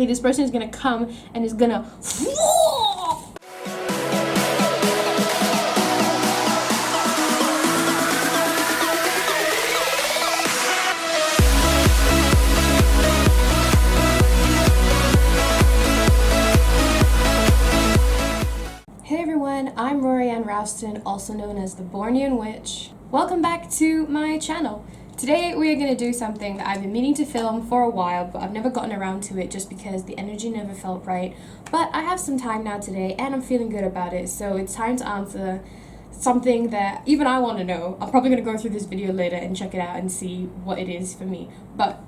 This person is gonna come and is gonna Hey everyone, I'm Rory Ann Rouston, also known as the Bornean Witch. Welcome back to my channel. Today we are going to do something that I've been meaning to film for a while, but I've never gotten around to it just because the energy never felt right. But I have some time now today and I'm feeling good about it, so it's time to answer something that even I want to know. I'm probably going to go through this video later and check it out and see what it is for me. But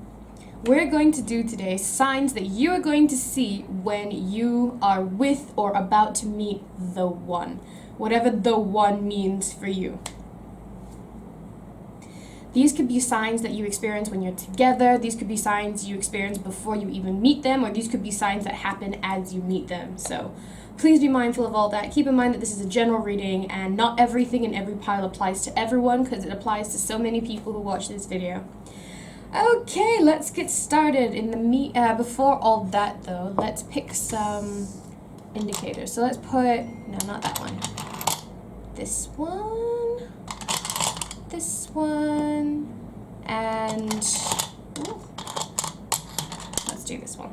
we're going to do today signs that you are going to see when you are with or about to meet the one. Whatever the one means for you. These could be signs that you experience when you're together. These could be signs you experience before you even meet them, or these could be signs that happen as you meet them. So please be mindful of all that. Keep in mind that this is a general reading and not everything in every pile applies to everyone because it applies to so many people who watch this video. Okay, let's get started. Before all that though, let's pick some indicators. So let's put, no, not that one. This one, and let's do this one.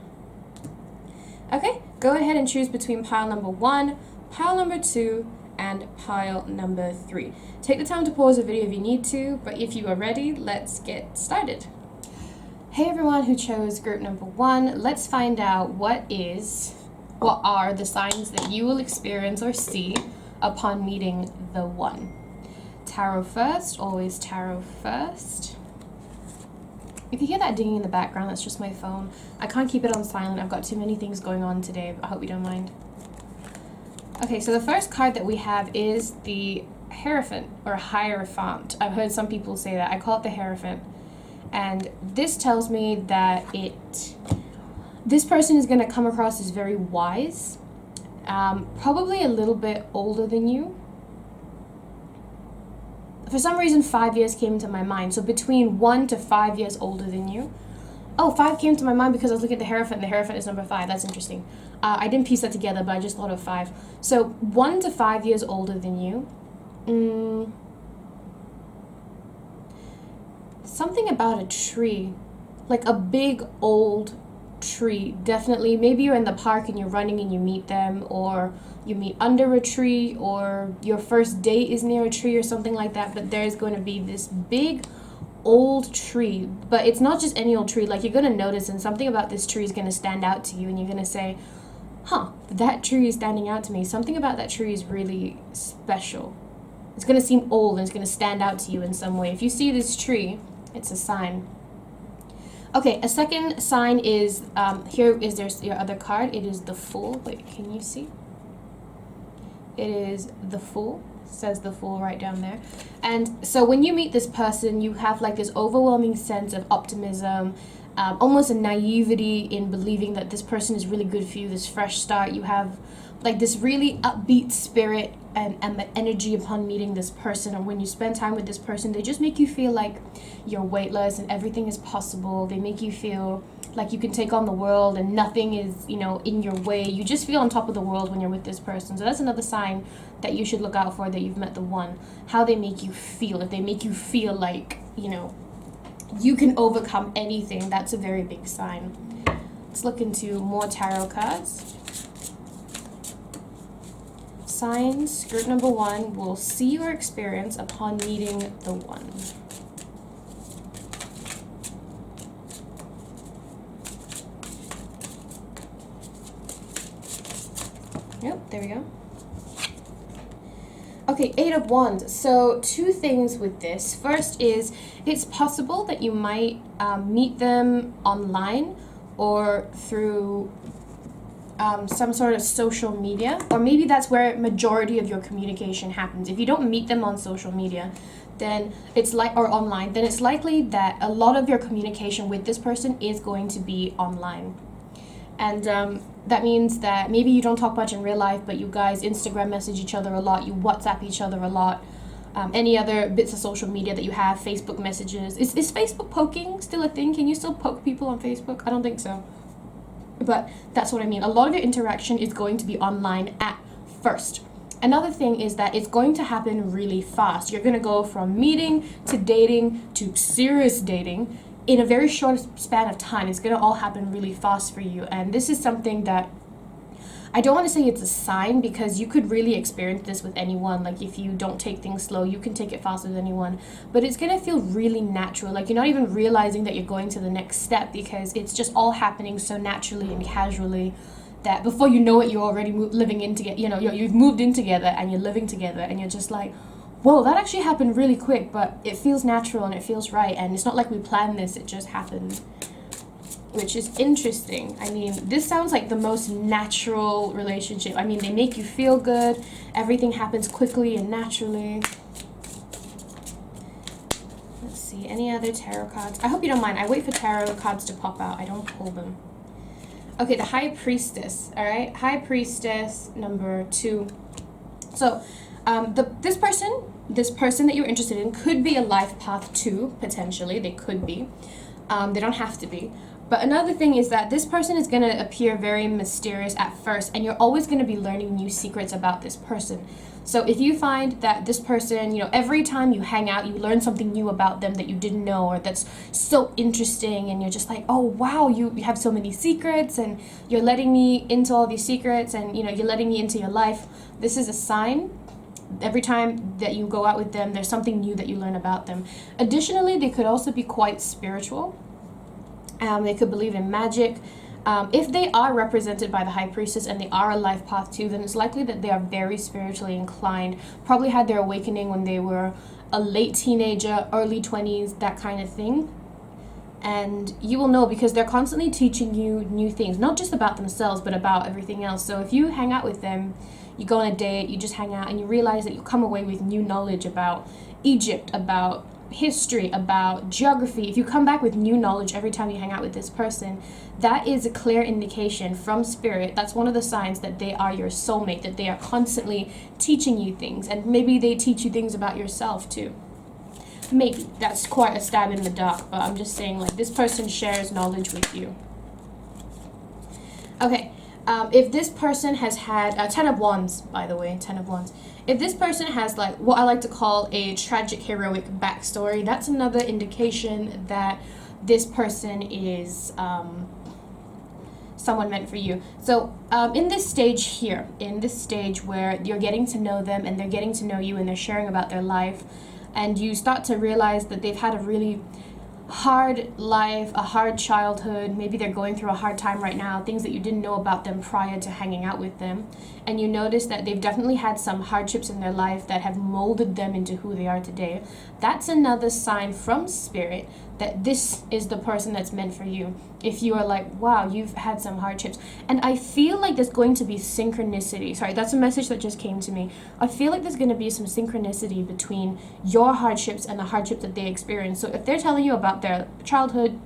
Okay, go ahead and choose between pile number 1, pile number 2, and pile number 3. Take the time to pause the video if you need to, but if you are ready, let's get started. Hey everyone who chose group number 1, let's find out what are the signs that you will experience or see upon meeting the one. Tarot first, always tarot first. If you hear that dinging in the background, that's just my phone. I can't keep it on silent. I've got too many things going on today, but I hope you don't mind. Okay, so the first card that we have is the Hierophant or Hierophant. I've heard some people say that. I call it the Hierophant. And this tells me that this person is going to come across as very wise, probably a little bit older than you. For some reason, 5 years came into my mind. So between 1 to 5 years older than you. Oh, 5 came to my mind because I was looking at the Hierophant. The Hierophant is number 5. That's interesting. I didn't piece that together, but I just thought of 5. So 1 to 5 years older than you. Something about a tree. Like a big old tree, definitely. Maybe you're in the park and you're running and you meet them, or you meet under a tree, or your first date is near a tree or something like that, but there's going to be this big old tree. But it's not just any old tree. Like, you're going to notice, and something about this tree is going to stand out to you, and you're going to say, that tree is standing out to me. Something about that tree is really special. It's going to seem old and it's going to stand out to you in some way. If you see this tree, it's a sign. Okay, a second sign is, there's your other card. It is the Fool. Wait, can you see? It is the Fool. It says the Fool right down there. And so when you meet this person, you have like this overwhelming sense of optimism, almost a naivety in believing that this person is really good for you, this fresh start. You have like this really upbeat spirit and energy upon meeting this person, or when you spend time with this person, they just make you feel like you're weightless and everything is possible. They make you feel like you can take on the world and nothing is, in your way. You just feel on top of the world when you're with this person. So that's another sign that you should look out for, that you've met the one. How they make you feel. If they make you feel like, you can overcome anything, that's a very big sign. Let's look into more tarot cards. Signs, group number 1, will see or experience upon meeting the one. Yep, there we go. Okay, 8 of Wands. So 2 things with this. First is, it's possible that you might meet them online or through some sort of social media, or maybe that's where majority of your communication happens. If you don't meet them on social media, then or online, then it's likely that a lot of your communication with this person is going to be online. And that means that maybe you don't talk much in real life, but you guys Instagram message each other a lot, you WhatsApp each other a lot, any other bits of social media that you have, Facebook messages. Is Facebook poking still a thing? Can you still poke people on Facebook? I don't think so. But that's what I mean. A lot of your interaction is going to be online at first. Another thing is that it's going to happen really fast. You're going to go from meeting to dating to serious dating in a very short span of time. It's going to all happen really fast for you. And this is something that I don't want to say it's a sign, because you could really experience this with anyone. Like, if you don't take things slow, you can take it faster than anyone. But it's going to feel really natural. Like, you're not even realizing that you're going to the next step, because it's just all happening so naturally and casually that before you know it, you're already living in together. You know, you've moved in together and you're living together, and you're just like, whoa, that actually happened really quick, but it feels natural and it feels right. And it's not like we planned this, it just happened. Which is interesting. I mean, this sounds like the most natural relationship. I mean, they make you feel good. Everything happens quickly and naturally. Let's see, any other tarot cards? I hope you don't mind. I wait for tarot cards to pop out. I don't pull them. Okay, the High Priestess. All right, High Priestess number 2. So, this person that you're interested in could be a life path too, potentially. They could be. They don't have to be. But another thing is that this person is going to appear very mysterious at first, and you're always going to be learning new secrets about this person. So if you find that this person, you know, every time you hang out, you learn something new about them that you didn't know, or that's so interesting, and you're just like, oh, wow, you have so many secrets, and you're letting me into all these secrets, and, you know, you're letting me into your life. This is a sign. Every time that you go out with them, there's something new that you learn about them. Additionally, they could also be quite spiritual. They could believe in magic. If they are represented by the High Priestess and they are a life path too, then it's likely that they are very spiritually inclined. Probably had their awakening when they were a late teenager, early 20s, that kind of thing. And you will know, because they're constantly teaching you new things, not just about themselves, but about everything else. So if you hang out with them, you go on a date, you just hang out, and you realize that you come away with new knowledge about Egypt, about history, about geography. If you come back with new knowledge every time you hang out with this person, that is a clear indication from spirit. That's one of the signs that they are your soulmate, that they are constantly teaching you things, and maybe they teach you things about yourself too. Maybe. That's quite a stab in the dark, but I'm just saying, like, this person shares knowledge with you. Okay, if this person has had 10 of Wands, by the way, 10 of Wands. If this person has, like, what I like to call a tragic heroic backstory, that's another indication that this person is someone meant for you. So in this stage here, in this stage where you're getting to know them and they're getting to know you and they're sharing about their life, and you start to realize that they've had a really hard life, a hard childhood, maybe they're going through a hard time right now, things that you didn't know about them prior to hanging out with them, and you notice that they've definitely had some hardships in their life that have molded them into who they are today. That's another sign from spirit that this is the person that's meant for you. If you are like, wow, you've had some hardships. And I feel like there's going to be synchronicity. Sorry, that's a message that just came to me. I feel like there's going to be some synchronicity between your hardships and the hardships that they experience. So if they're telling you about their childhood,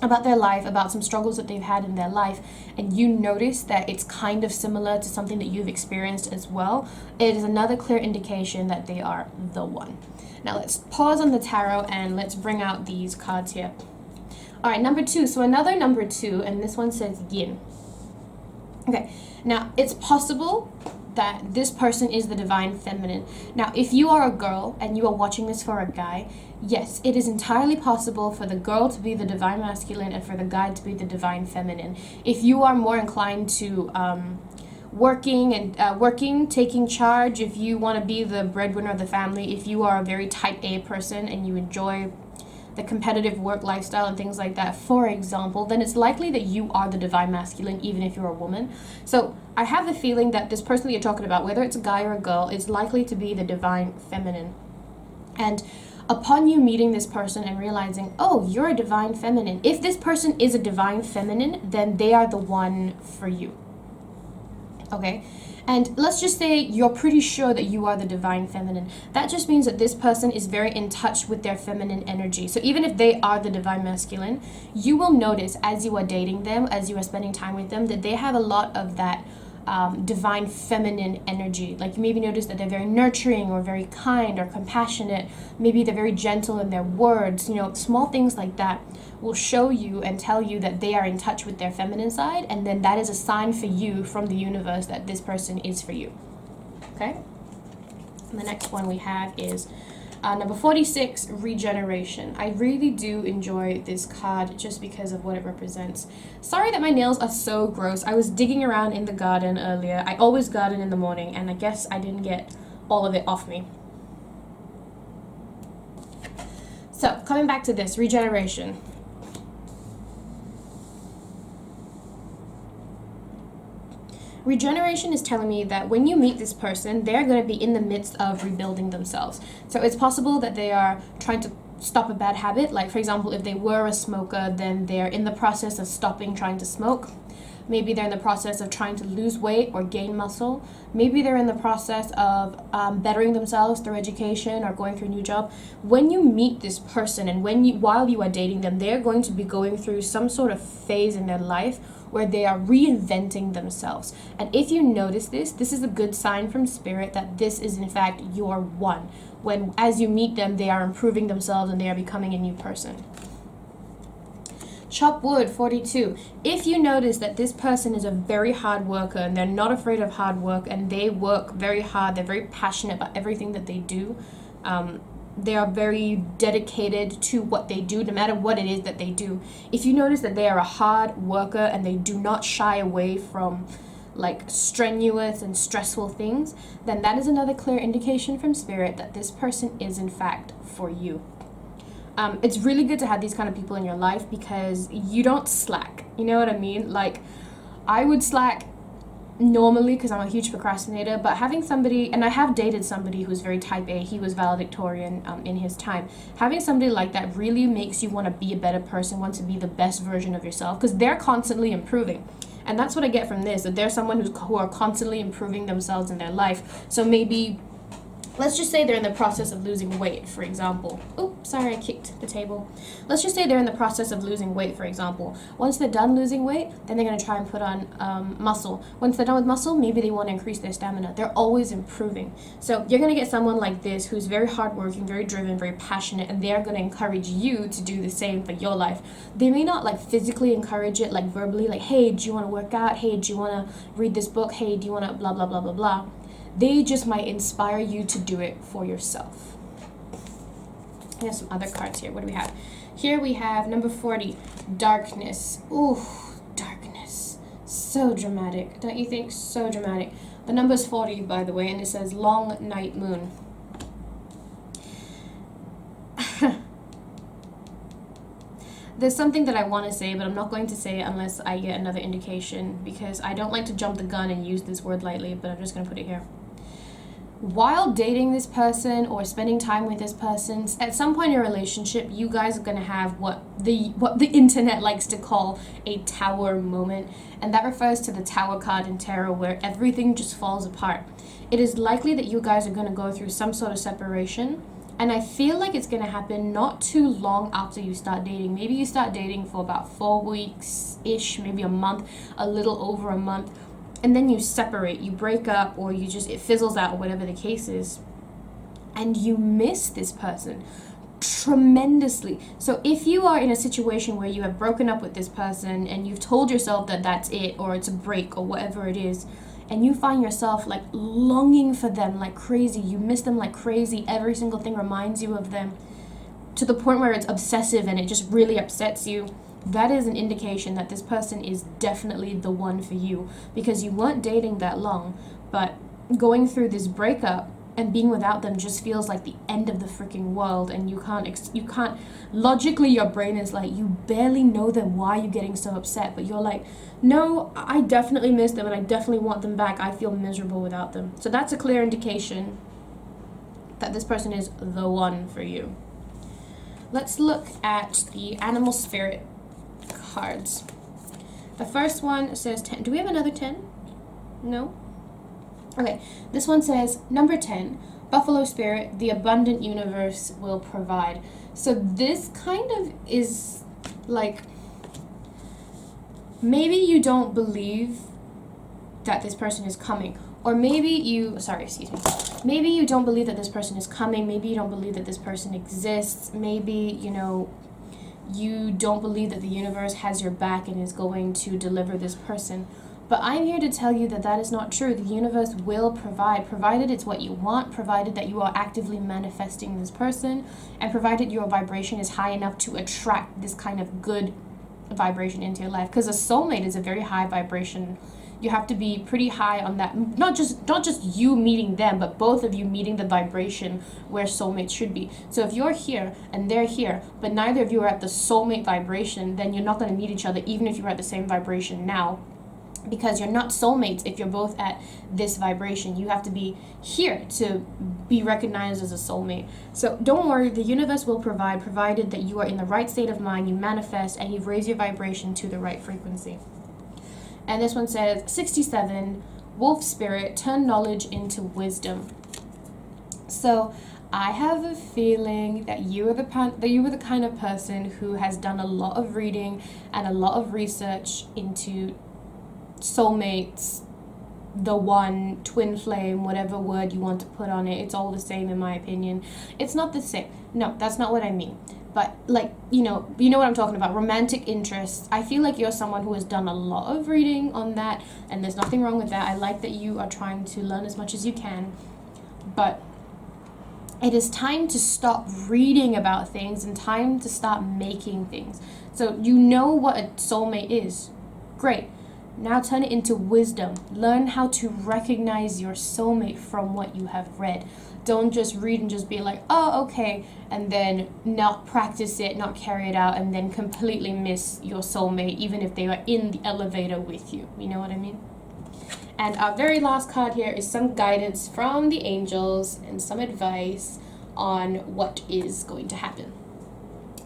about their life, about some struggles that they've had in their life, and you notice that it's kind of similar to something that you've experienced as well, it is another clear indication that they are the one. Now let's pause on the tarot and let's bring out these cards here. All right, number 2. So another number 2, and this one says yin. Okay, now it's possible that this person is the divine feminine. Now, if you are a girl and you are watching this for a guy, yes, it is entirely possible for the girl to be the divine masculine and for the guy to be the divine feminine. If you are more inclined to working, taking charge, if you want to be the breadwinner of the family, if you are a very type A person and you enjoy the competitive work lifestyle and things like that, for example, then it's likely that you are the divine masculine, even if you're a woman. So I have the feeling that this person that you're talking about, whether it's a guy or a girl, is likely to be the divine feminine. And upon you meeting this person and realizing, oh, you're a divine feminine, if this person is a divine feminine, then they are the one for you. Okay? And let's just say you're pretty sure that you are the divine feminine. That just means that this person is very in touch with their feminine energy. So even if they are the divine masculine, you will notice as you are dating them, as you are spending time with them, that they have a lot of that divine feminine energy. Like you maybe notice that they're very nurturing or very kind or compassionate. Maybe they're very gentle in their words. You know, small things like that will show you and tell you that they are in touch with their feminine side, and then that is a sign for you from the universe that this person is for you. Okay? And the next one we have is number 46, regeneration. I really do enjoy this card just because of what it represents. Sorry that my nails are so gross. I was digging around in the garden earlier. I always garden in the morning, and I guess I didn't get all of it off me. So, coming back to this, regeneration. Regeneration is telling me that when you meet this person, they're going to be in the midst of rebuilding themselves. So it's possible that they are trying to stop a bad habit. Like, for example, if they were a smoker, then they're in the process of stopping trying to smoke. Maybe they're in the process of trying to lose weight or gain muscle. Maybe they're in the process of bettering themselves through education or going through a new job. When you meet this person and while you are dating them, they're going to be going through some sort of phase in their life where they are reinventing themselves. And if you notice this is a good sign from spirit that this is in fact your one. When as you meet them, they are improving themselves and they are becoming a new person. Chop wood, 42. If you notice that this person is a very hard worker and they're not afraid of hard work and they work very hard, they're very passionate about everything that they do, they are very dedicated to what they do, no matter what it is that they do. If you notice that they are a hard worker and they do not shy away from like strenuous and stressful things, then that is another clear indication from spirit that this person is in fact for you. It's really good to have these kind of people in your life because you don't slack. You know what I mean? Like, I would slack normally because I'm a huge procrastinator, but having somebody, and I have dated somebody who's very type A, he was valedictorian in his time. Having somebody like that really makes you want to be a better person, want to be the best version of yourself because they're constantly improving. And that's what I get from this, that they're someone who are constantly improving themselves in their life. So maybe, let's just say they're in the process of losing weight, for example. Oops, sorry, I kicked the table. Let's just say they're in the process of losing weight, for example. Once they're done losing weight, then they're going to try and put on muscle. Once they're done with muscle, maybe they want to increase their stamina. They're always improving. So you're going to get someone like this who's very hardworking, very driven, very passionate, and they're going to encourage you to do the same for your life. They may not like physically encourage it, like verbally, like, hey, do you want to work out? Hey, do you want to read this book? Hey, do you want to blah, blah, blah, blah, blah. They just might inspire you to do it for yourself. Here's some other cards here. What do we have? Here we have number 40, darkness. Ooh, darkness. So dramatic. Don't you think? So dramatic. The number's 40, by the way, and it says long night moon. There's something that I want to say, but I'm not going to say it unless I get another indication because I don't like to jump the gun and use this word lightly, but I'm just going to put it here. While dating this person or spending time with this person, at some point in your relationship, you guys are going to have what the internet likes to call a tower moment. And that refers to the tower card in tarot where everything just falls apart. It is likely that you guys are going to go through some sort of separation. And I feel like it's going to happen not too long after you start dating. Maybe you start dating for about 4 weeks-ish, maybe a month, a little over a month. And then you separate, you break up, or it fizzles out, or whatever the case is. And you miss this person tremendously. So if you are in a situation where you have broken up with this person and you've told yourself that that's it, or it's a break, or whatever it is, and you find yourself like longing for them like crazy, you miss them like crazy, every single thing reminds you of them, to the point where it's obsessive and it just really upsets you, that is an indication that this person is definitely the one for you, because you weren't dating that long, but going through this breakup and being without them just feels like the end of the freaking world, and you can't logically, your brain is like, you barely know them, why are you getting so upset? But you're like, no, I definitely miss them and I definitely want them back. I feel miserable without them. So that's a clear indication that this person is the one for you. Let's look at the animal spirit cards. The first one says 10. Do we have another 10? No? Okay, this one says number 10, Buffalo Spirit, the abundant universe will provide. So this kind of is like, maybe you don't believe that this person is coming. Or maybe maybe you don't believe that this person is coming. Maybe you don't believe that this person exists. Maybe, you don't believe that the universe has your back and is going to deliver this person. But I'm here to tell you that that is not true. The universe will provide, provided it's what you want, provided that you are actively manifesting this person, and provided your vibration is high enough to attract this kind of good vibration into your life. Because a soulmate is a very high vibration. You have to be pretty high on that. Not just you meeting them, but both of you meeting the vibration where soulmates should be. So if you're here and they're here, but neither of you are at the soulmate vibration, then you're not going to meet each other, even if you're at the same vibration now. Because you're not soulmates if you're both at this vibration. You have to be here to be recognized as a soulmate. So don't worry, the universe will provide, provided that you are in the right state of mind, you manifest, and you've raised your vibration to the right frequency. And this one says, 67, Wolf Spirit, turn knowledge into wisdom. So I have a feeling that you were the kind of person who has done a lot of reading and a lot of research into soulmates, the one, twin flame, whatever word you want to put on it. It's all the same in my opinion. It's not the same. No, that's not what I mean. But you know what I'm talking about, romantic interests. I feel like you're someone who has done a lot of reading on that, and there's nothing wrong with that. I like that you are trying to learn as much as you can. But it is time to stop reading about things and time to start making things. So you know what a soulmate is. Great. Now turn it into wisdom. Learn how to recognize your soulmate from what you have read. Don't just read and just be like, oh, okay, and then not practice it, not carry it out, and then completely miss your soulmate, even if they are in the elevator with you. You know what I mean? And our very last card here is some guidance from the angels and some advice on what is going to happen.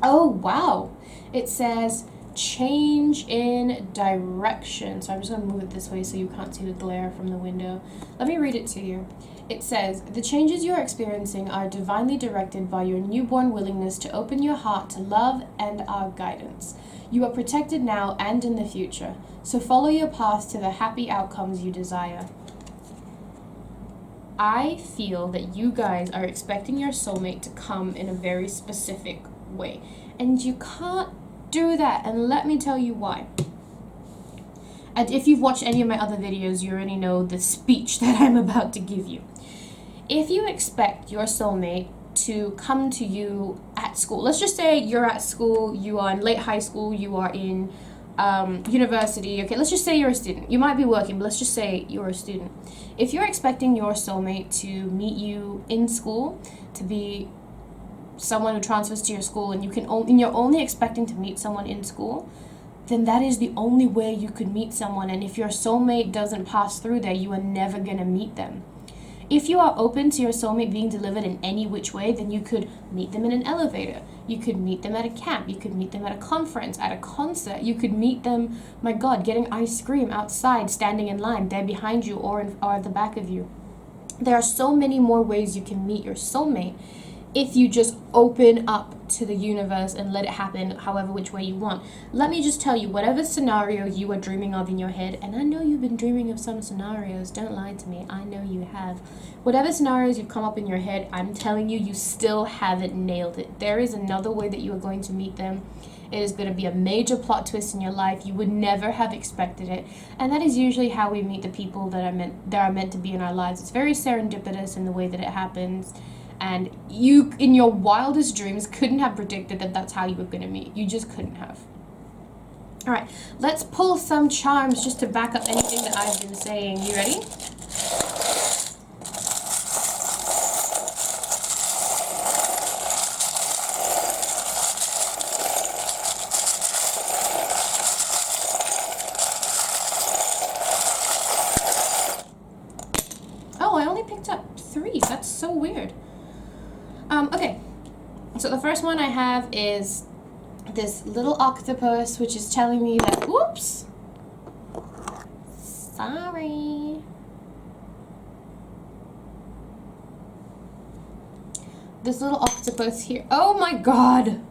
Oh, wow. It says, change in direction. So I'm just going to move it this way so you can't see the glare from the window. Let me read it to you. It says, the changes you are experiencing are divinely directed by your newborn willingness to open your heart to love and our guidance. You are protected now and in the future, so follow your path to the happy outcomes you desire. I feel that you guys are expecting your soulmate to come in a very specific way, and you can't do that, and let me tell you why. And if you've watched any of my other videos, you already know the speech that I'm about to give you. If you expect your soulmate to come to you at school, let's just say you're at school, you are in late high school, you are in university, okay, let's just say you're a student. You might be working, but let's just say you're a student. If you're expecting your soulmate to meet you in school, to be someone who transfers to your school, and you're only expecting to meet someone in school, then that is the only way you could meet someone. And if your soulmate doesn't pass through there, you are never going to meet them. If you are open to your soulmate being delivered in any which way, then you could meet them in an elevator. You could meet them at a camp. You could meet them at a conference, at a concert. You could meet them, my God, getting ice cream outside, standing in line. They're behind you or at the back of you. There are so many more ways you can meet your soulmate if you just open up to the universe and let it happen however which way you want. Let me just tell you, whatever scenario you are dreaming of in your head, and I know you've been dreaming of some scenarios, don't lie to me, I know you have. Whatever scenarios you've come up in your head, I'm telling you, you still haven't nailed it. There is another way that you are going to meet them. It is going to be a major plot twist in your life. You would never have expected it. And that is usually how we meet the people that are meant to be in our lives. It's very serendipitous in the way that it happens. And you, in your wildest dreams, couldn't have predicted that that's how you were going to meet. You just couldn't have. All right, let's pull some charms just to back up anything that I've been saying. You ready? Oh, I only picked up 3. That's so weird. Okay, so the first one I have is this little octopus, which is telling me that, whoops, sorry. This little octopus here, oh my God,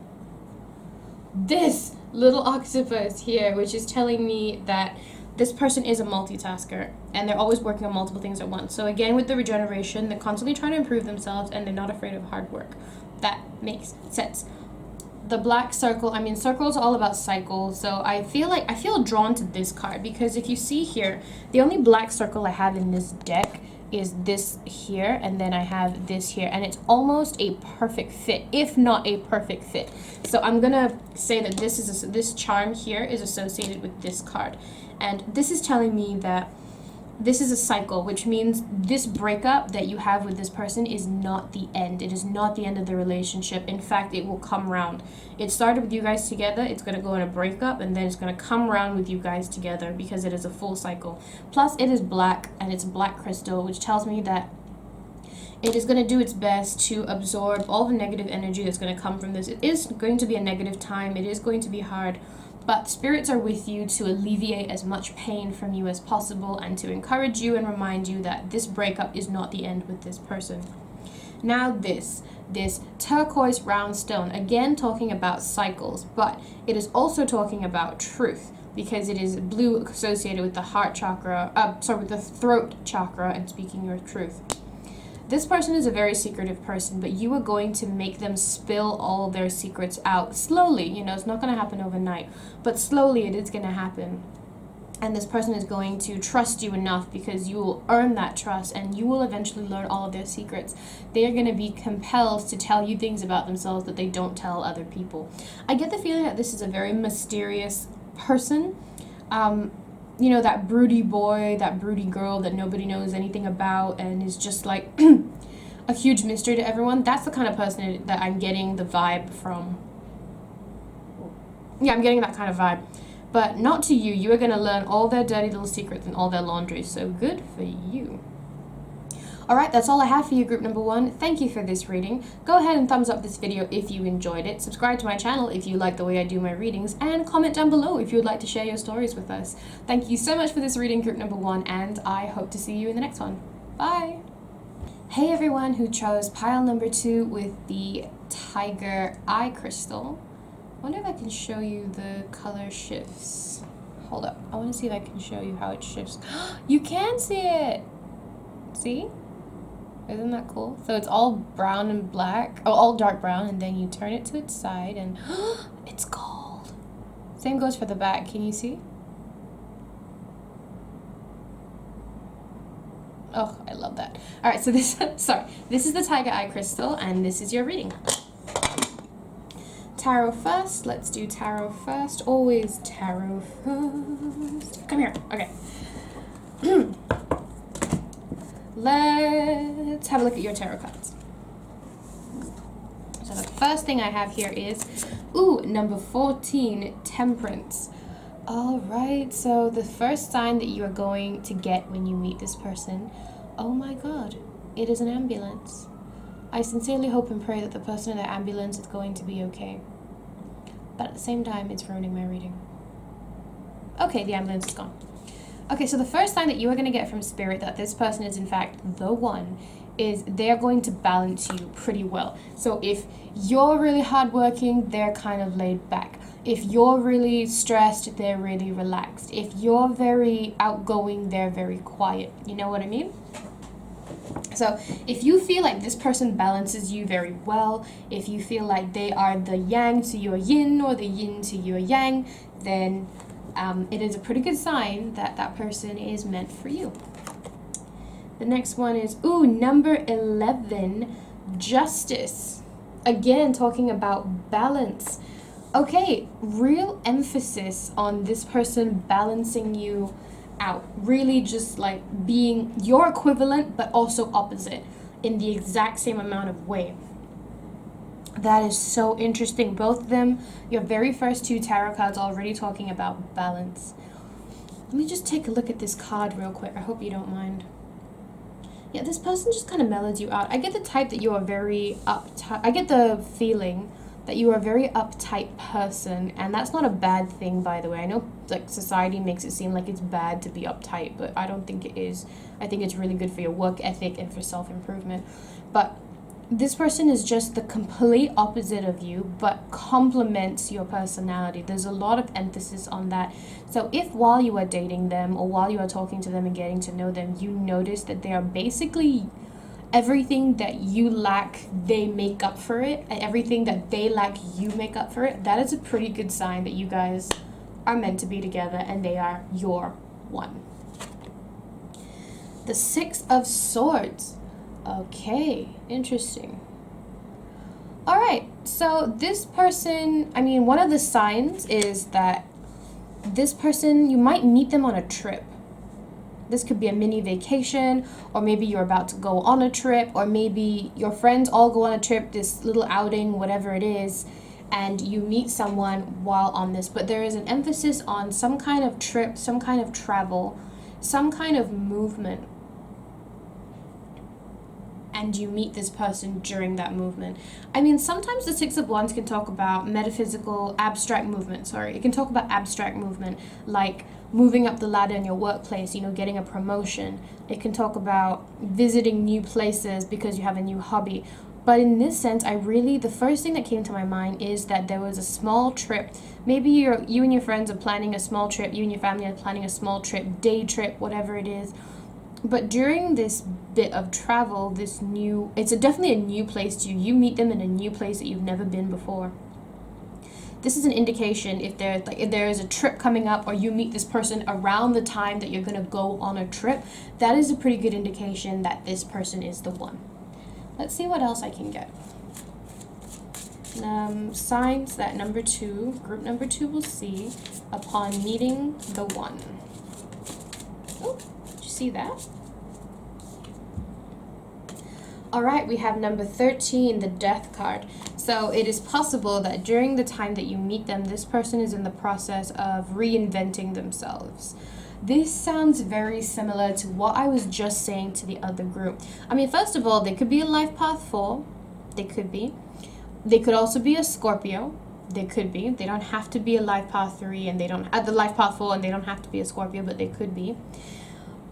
this little octopus here, which is telling me that this person is a multitasker and they're always working on multiple things at once. So again, with the regeneration, they're constantly trying to improve themselves and they're not afraid of hard work. That makes sense. The black circle, I mean, circles are all about cycles. So I feel drawn to this card because if you see here, the only black circle I have in this deck is this here, and then I have this here, and it's almost a perfect fit, if not a perfect fit. So I'm gonna say that this charm here is associated with this card, and this is telling me that this is a cycle, which means this breakup that you have with this person is not the end. It is not the end of the relationship. In fact, it will come round. It started with you guys together. It's going to go in a breakup, and then it's going to come round with you guys together because it is a full cycle. Plus, it is black, and it's black crystal, which tells me that it is going to do its best to absorb all the negative energy that's going to come from this. It is going to be a negative time. It is going to be hard. But spirits are with you to alleviate as much pain from you as possible and to encourage you and remind you that this breakup is not the end with this person. Now this turquoise round stone, again talking about cycles, but it is also talking about truth because it is blue associated with the heart chakra, with the throat chakra and speaking your truth. This person is a very secretive person, but you are going to make them spill all their secrets out slowly. You know, it's not going to happen overnight, but slowly it is going to happen. And this person is going to trust you enough because you will earn that trust and you will eventually learn all of their secrets. They are going to be compelled to tell you things about themselves that they don't tell other people. I get the feeling that this is a very mysterious person. You know, that broody boy, that broody girl that nobody knows anything about and is just like a huge mystery to everyone. That's the kind of person that I'm getting the vibe from. Yeah, I'm getting that kind of vibe. But not to you. You are going to learn all their dirty little secrets and all their laundry. So good for you. Alright, that's all I have for you, group number 1. Thank you for this reading. Go ahead and thumbs up this video if you enjoyed it. Subscribe to my channel if you like the way I do my readings. And comment down below if you would like to share your stories with us. Thank you so much for this reading, group number 1. And I hope to see you in the next one. Bye! Hey everyone who chose pile number 2 with the tiger eye crystal. I wonder if I can show you the color shifts. Hold up. I want to see if I can show you how it shifts. You can see it! See? Isn't that cool? So it's all brown and black, all dark brown, and then you turn it to its side and it's gold. Same goes for the back. Can you see? Oh, I love that. All right, so this is the tiger eye crystal, and this is your reading. Tarot first. Let's do tarot first. Always tarot first. Come here. Okay. Let's have a look at your tarot cards. So the first thing I have here is, number 14, Temperance. All right, so the first sign that you are going to get when you meet this person, oh my God, it is an ambulance. I sincerely hope and pray that the person in the ambulance is going to be okay. But at the same time, it's ruining my reading. Okay, the ambulance is gone. Okay, so the first sign that you are going to get from Spirit that this person is in fact the one is they're going to balance you pretty well. So if you're really hardworking, they're kind of laid back. If you're really stressed, they're really relaxed. If you're very outgoing, they're very quiet. You know what I mean? So if you feel like this person balances you very well, if you feel like they are the yang to your yin or the yin to your yang, then it is a pretty good sign that that person is meant for you. The next one is, number 11, Justice. Again, talking about balance. Okay, real emphasis on this person balancing you out. Really just like being your equivalent, but also opposite in the exact same amount of way. That is so interesting. Both of them, your very first 2 tarot cards already talking about balance. Let me just take a look at this card real quick. I hope you don't mind. Yeah, this person just kind of mellows you out. I get the type that you are very uptight. I get the feeling that you are a very uptight person, and that's not a bad thing, by the way. I know like society makes it seem like it's bad to be uptight, but I don't think it is. I think it's really good for your work ethic and for self-improvement. But this person is just the complete opposite of you, but complements your personality. There's a lot of emphasis on that. So if while you are dating them or while you are talking to them and getting to know them, you notice that they are basically everything that you lack, they make up for it, and everything that they lack, you make up for it, that is a pretty good sign that you guys are meant to be together and they are your one. The Six of Swords. Okay, interesting. All right, so this person, one of the signs is that this person, you might meet them on a trip. This could be a mini vacation, or maybe you're about to go on a trip, or maybe your friends all go on a trip, this little outing, whatever it is, and you meet someone while on this. But there is an emphasis on some kind of trip, some kind of travel, some kind of movement. And you meet this person during that movement. Sometimes the Six of Wands can talk about metaphysical, abstract movement, It can talk about abstract movement, like moving up the ladder in your workplace, getting a promotion. It can talk about visiting new places because you have a new hobby. But in this sense, the first thing that came to my mind is that there was a small trip. Maybe you and your friends are planning a small trip, you and your family are planning a small trip, day trip, whatever it is. But during this bit of travel, it's definitely a new place to you. You meet them in a new place that you've never been before. This is an indication if there is a trip coming up, or you meet this person around the time that you're going to go on a trip. That is a pretty good indication that this person is the one. Let's see what else I can get. Signs that group number two will see upon meeting the one. Oh, did you see that? All right, we have number 13, the Death card. So it is possible that during the time that you meet them, this person is in the process of reinventing themselves. This sounds very similar to what I was just saying to the other group. First of all, they could be a life path 4. They could be. They could also be a Scorpio. They could be. They don't have to be a life path 3, and they don't at the life path 4, and they don't have to be a Scorpio, but they could be.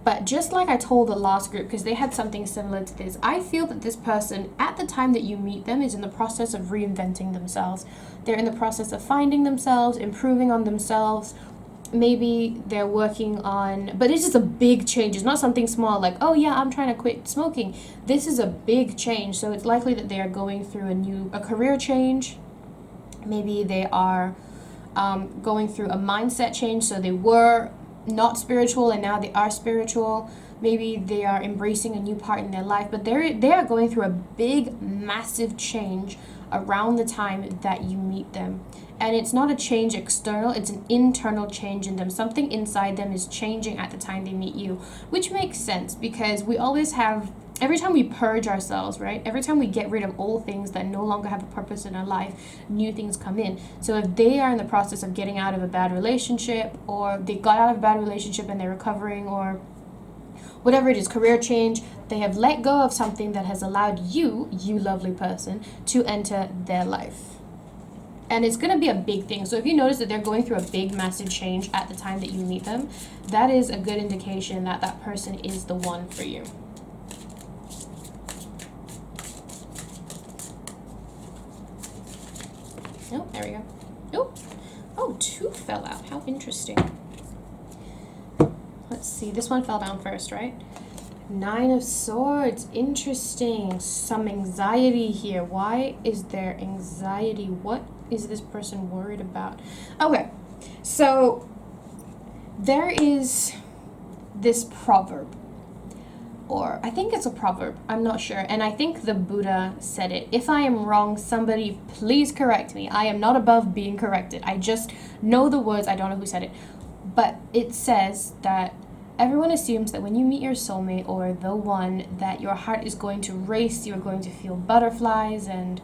But just like I told the last group, because they had something similar to this, I feel that this person, at the time that you meet them, is in the process of reinventing themselves. They're in the process of finding themselves, improving on themselves. Maybe they're working on, but it's just a big change. It's not something small like, oh yeah, I'm trying to quit smoking. This is a big change. So it's likely that they are going through a career change. Maybe they are going through a mindset change. So they were not spiritual and now they are spiritual. Maybe they are embracing a new part in their life, but they are going through a big, massive change around the time that you meet them. And it's not a change external, it's an internal change in them. Something inside them is changing at the time they meet you, which makes sense because we always have, every time we purge ourselves, right? Every time we get rid of old things that no longer have a purpose in our life, new things come in. So if they are in the process of getting out of a bad relationship, or they got out of a bad relationship and they're recovering, or whatever it is, career change, they have let go of something that has allowed you lovely person, to enter their life. And it's going to be a big thing. So if you notice that they're going through a big, massive change at the time that you meet them, that is a good indication that that person is the one for you. Oh, there we go. Oh, 2 fell out. How interesting. Let's see. This one fell down first, right? 9 of Swords. Interesting. Some anxiety here. Why is there anxiety? What is this person worried about? Okay. So there is this proverb. Or I think it's a proverb. I'm not sure. And I think the Buddha said it. If I am wrong, somebody please correct me. I am not above being corrected. I just know the words. I don't know who said it. But it says that everyone assumes that when you meet your soulmate or the one, that your heart is going to race. You're going to feel butterflies and,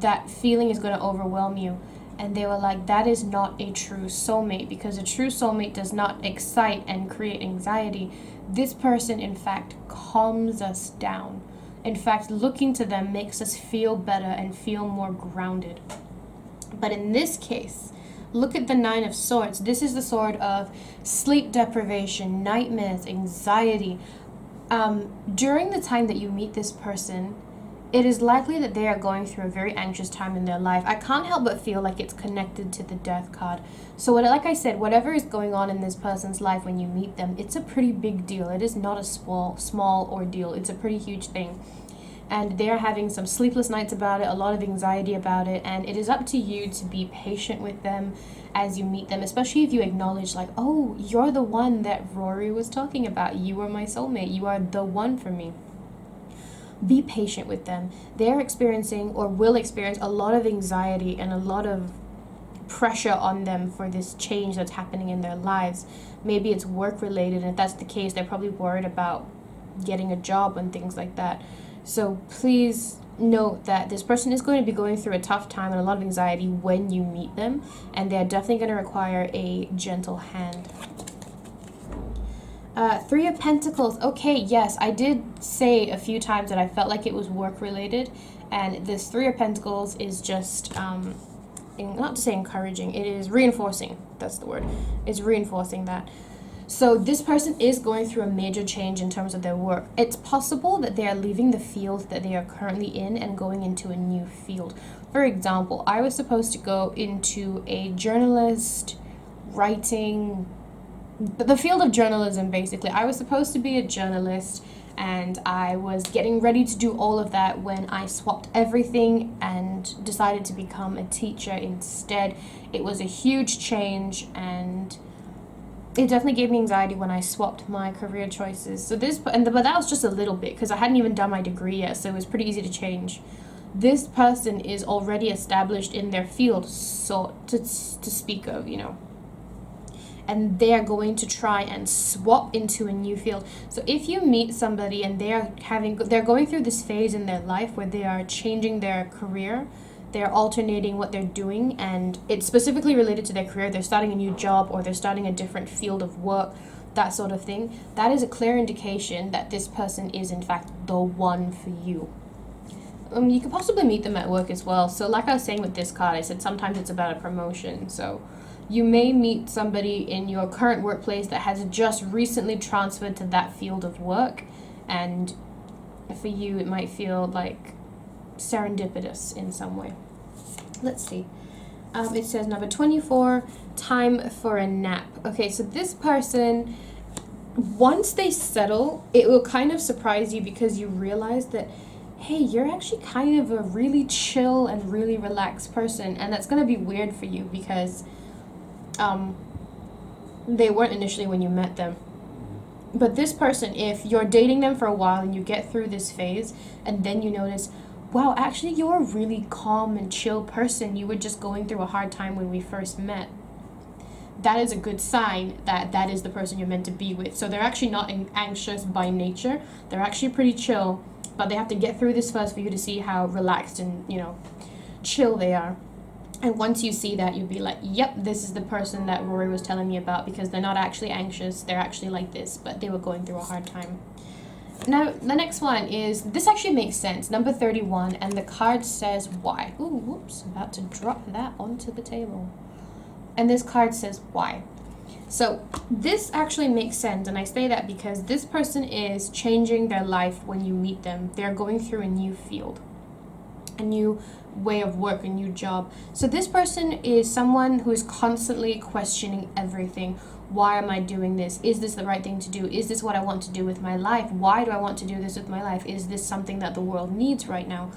that feeling is going to overwhelm you. And they were like, that is not a true soulmate, because a true soulmate does not excite and create anxiety. This person, in fact, calms us down. In fact, looking to them makes us feel better and feel more grounded. But in this case, look at the 9 of Swords. This is the sword of sleep deprivation, nightmares, anxiety. During the time that you meet this person, it is likely that they are going through a very anxious time in their life. I can't help but feel like it's connected to the death card. So like I said, whatever is going on in this person's life when you meet them, it's a pretty big deal. It is not a small ordeal. It's a pretty huge thing. And they're having some sleepless nights about it, a lot of anxiety about it, and it is up to you to be patient with them as you meet them, especially if you acknowledge, like, oh, you're the one that Rory was talking about. You are my soulmate. You are the one for me. Be patient with them. They're experiencing or will experience a lot of anxiety and a lot of pressure on them for this change that's happening in their lives. Maybe it's work related, and if that's the case, they're probably worried about getting a job and things like that. So please note that this person is going to be going through a tough time and a lot of anxiety when you meet them, and they're definitely going to require a gentle hand. Three of Pentacles. Okay, yes, I did say a few times that I felt like it was work related, and this Three of Pentacles is just, not to say encouraging, it is reinforcing. That's the word. It's reinforcing that. So this person is going through a major change in terms of their work. It's possible that they are leaving the field that they are currently in and going into a new field. For example, I was supposed to go into a journalist, writing, the field of journalism, basically. I was supposed to be a journalist, and I was getting ready to do all of that when I swapped everything and decided to become a teacher instead. It was a huge change, and it definitely gave me anxiety when I swapped my career choices. So but that was just a little bit, because I hadn't even done my degree yet, so it was pretty easy to change. This person is already established in their field, so to speak of, and they are going to try and swap into a new field. So if you meet somebody and they're going through this phase in their life where they are changing their career, they're alternating what they're doing, and it's specifically related to their career, they're starting a new job or they're starting a different field of work, that sort of thing, that is a clear indication that this person is in fact the one for you. You could possibly meet them at work as well. So like I was saying with this card, I said sometimes it's about a promotion. So you may meet somebody in your current workplace that has just recently transferred to that field of work, and for you it might feel like serendipitous in some way. Let's see. It says number 24, time for a nap. Okay, so this person, once they settle, it will kind of surprise you because you realize that, hey, you're actually kind of a really chill and really relaxed person, and that's going to be weird for you because they weren't initially when you met them. But this person, if you're dating them for a while and you get through this phase and then you notice, wow, actually you're a really calm and chill person, you were just going through a hard time when we first met, that is a good sign that that is the person you're meant to be with. So they're actually not anxious by nature, they're actually pretty chill, but they have to get through this first for you to see how relaxed and chill they are. And once you see that, you'll be like, yep, this is the person that Rory was telling me about, because they're not actually anxious, they're actually like this, but they were going through a hard time. Now, the next one is, this actually makes sense, number 31, and the card says why. Ooh, whoops, about to drop that onto the table. And this card says why. So this actually makes sense, and I say that because this person is changing their life when you meet them. They're going through a new field, a new way of work, a new job. So this person is someone who is constantly questioning everything. Why am I doing this? Is this the right thing to do? Is this what I want to do with my life? Why do I want to do this with my life? Is this something that the world needs right now?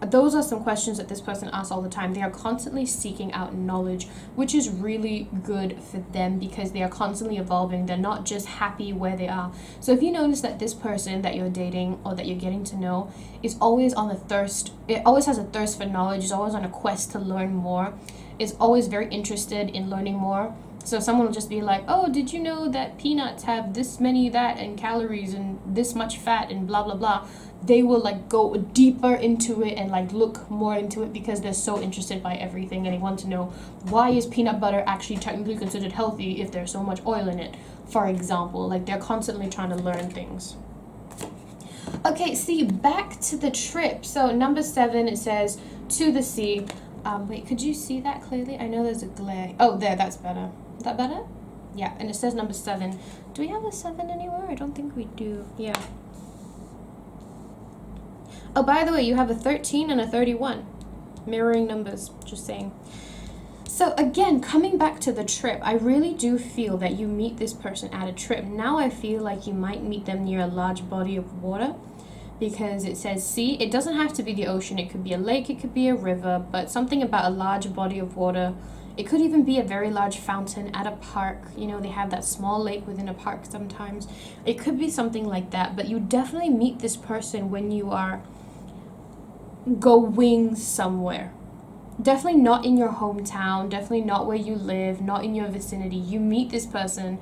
Those are some questions that this person asks all the time. They are constantly seeking out knowledge, which is really good for them because they are constantly evolving. They're not just happy where they are. So if you notice that this person that you're dating or that you're getting to know is always on a thirst, it always has a thirst for knowledge, is always on a quest to learn more, is always very interested in learning more. So someone will just be like, oh, did you know that peanuts have this many that and calories and this much fat and blah, blah, blah. They will like go deeper into it and like look more into it because they're so interested by everything, and they want to know, why is peanut butter actually technically considered healthy if there's so much oil in it, for example. Like, they're constantly trying to learn things. Okay, see, back to the trip. So number 7, it says to the sea. Wait, could you see that clearly? I know there's a glare. Oh, there, that's better. Is that better? Yeah, and it says number 7. Do we have a 7 anywhere? I don't think we do. Yeah. Oh, by the way, you have a 13 and a 31. Mirroring numbers, just saying. So again, coming back to the trip, I really do feel that you meet this person at a trip. Now I feel like you might meet them near a large body of water, because it says sea. It doesn't have to be the ocean. It could be a lake, it could be a river, but something about a large body of water. It could even be a very large fountain at a park. You know, they have that small lake within a park sometimes. It could be something like that, but you definitely meet this person when you are going somewhere. Definitely not in your hometown, definitely not where you live, not in your vicinity. You meet this person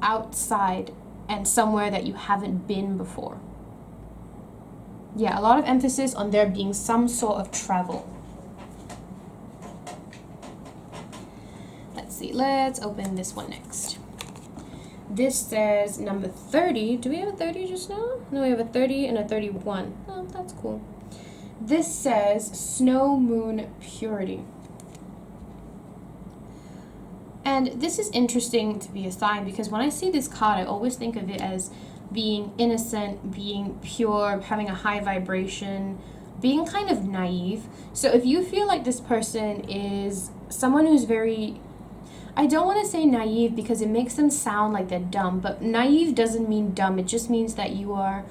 outside and somewhere that you haven't been before. Yeah, a lot of emphasis on there being some sort of travel. Let's see, let's open this one next. This says number 30. Do we have a 30 just now? No, we have a 30 and a 31. Oh, that's cool. This says snow moon purity. And this is interesting to be a sign, because when I see this card, I always think of it as being innocent, being pure, having a high vibration, being kind of naive. So if you feel like this person is someone who's very, I don't want to say naive because it makes them sound like they're dumb, but naive doesn't mean dumb. It just means that you are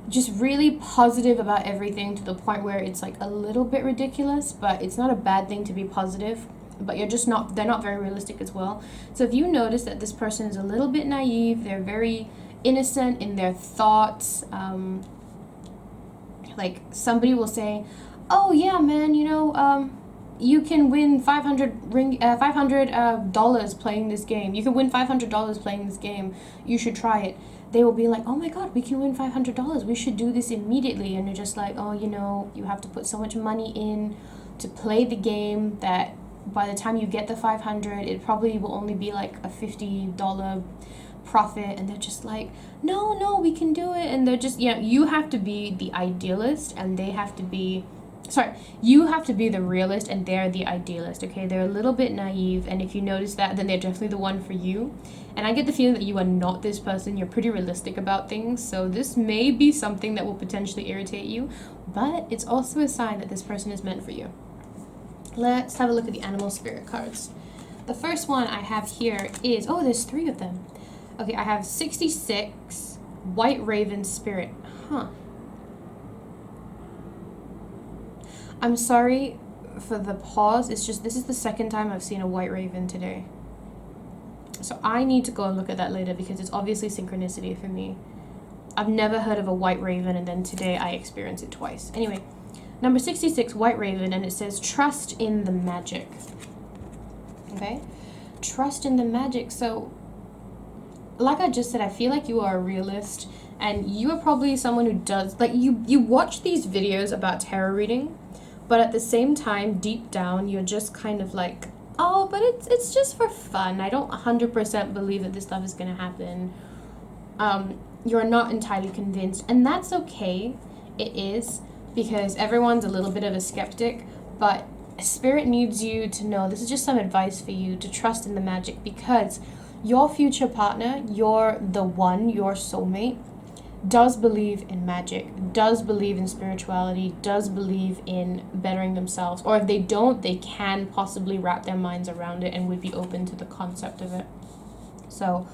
just really positive about everything to the point where it's like a little bit ridiculous, but it's not a bad thing to be positive, but they're not very realistic as well. So if you notice that this person is a little bit naive, they're very innocent in their thoughts, like somebody will say, oh yeah, man, you can win $500 playing this game. You can win $500 playing this game. You should try it. They will be like, oh my God, we can win $500. We should do this immediately. And you're just like, oh, you have to put so much money in to play the game that by the time you get the 500, it probably will only be like a $50 profit. And they're just like, no, we can do it. And they're just, you have to be the idealist and they have to be, you have to be the realist and they're the idealist, okay? They're a little bit naive, and if you notice that, then they're definitely the one for you. And I get the feeling that you are not this person. You're pretty realistic about things, so this may be something that will potentially irritate you, but it's also a sign that this person is meant for you. Let's have a look at the animal spirit cards. The first one I have here is, there's 3 of them. Okay, I have 66, White Raven Spirit. I'm sorry for the pause. It's just, this is the second time I've seen a white raven today. So I need to go and look at that later because it's obviously synchronicity for me. I've never heard of a white raven, and then today I experienced it twice. Anyway, number 66, White Raven, and it says trust in the magic. Okay? Trust in the magic. So, like I just said, I feel like you are a realist, and you are probably someone who does, like, you watch these videos about tarot reading, but at the same time, deep down, you're just kind of like, oh, but it's just for fun. I don't 100% believe that this stuff is going to happen. You're not entirely convinced, and that's okay. It is, because everyone's a little bit of a skeptic, but Spirit needs you to know, this is just some advice for you, to trust in the magic, because your future partner, your soulmate, does believe in magic, does believe in spirituality, does believe in bettering themselves, or if they don't, they can possibly wrap their minds around it and would be open to the concept of it. So,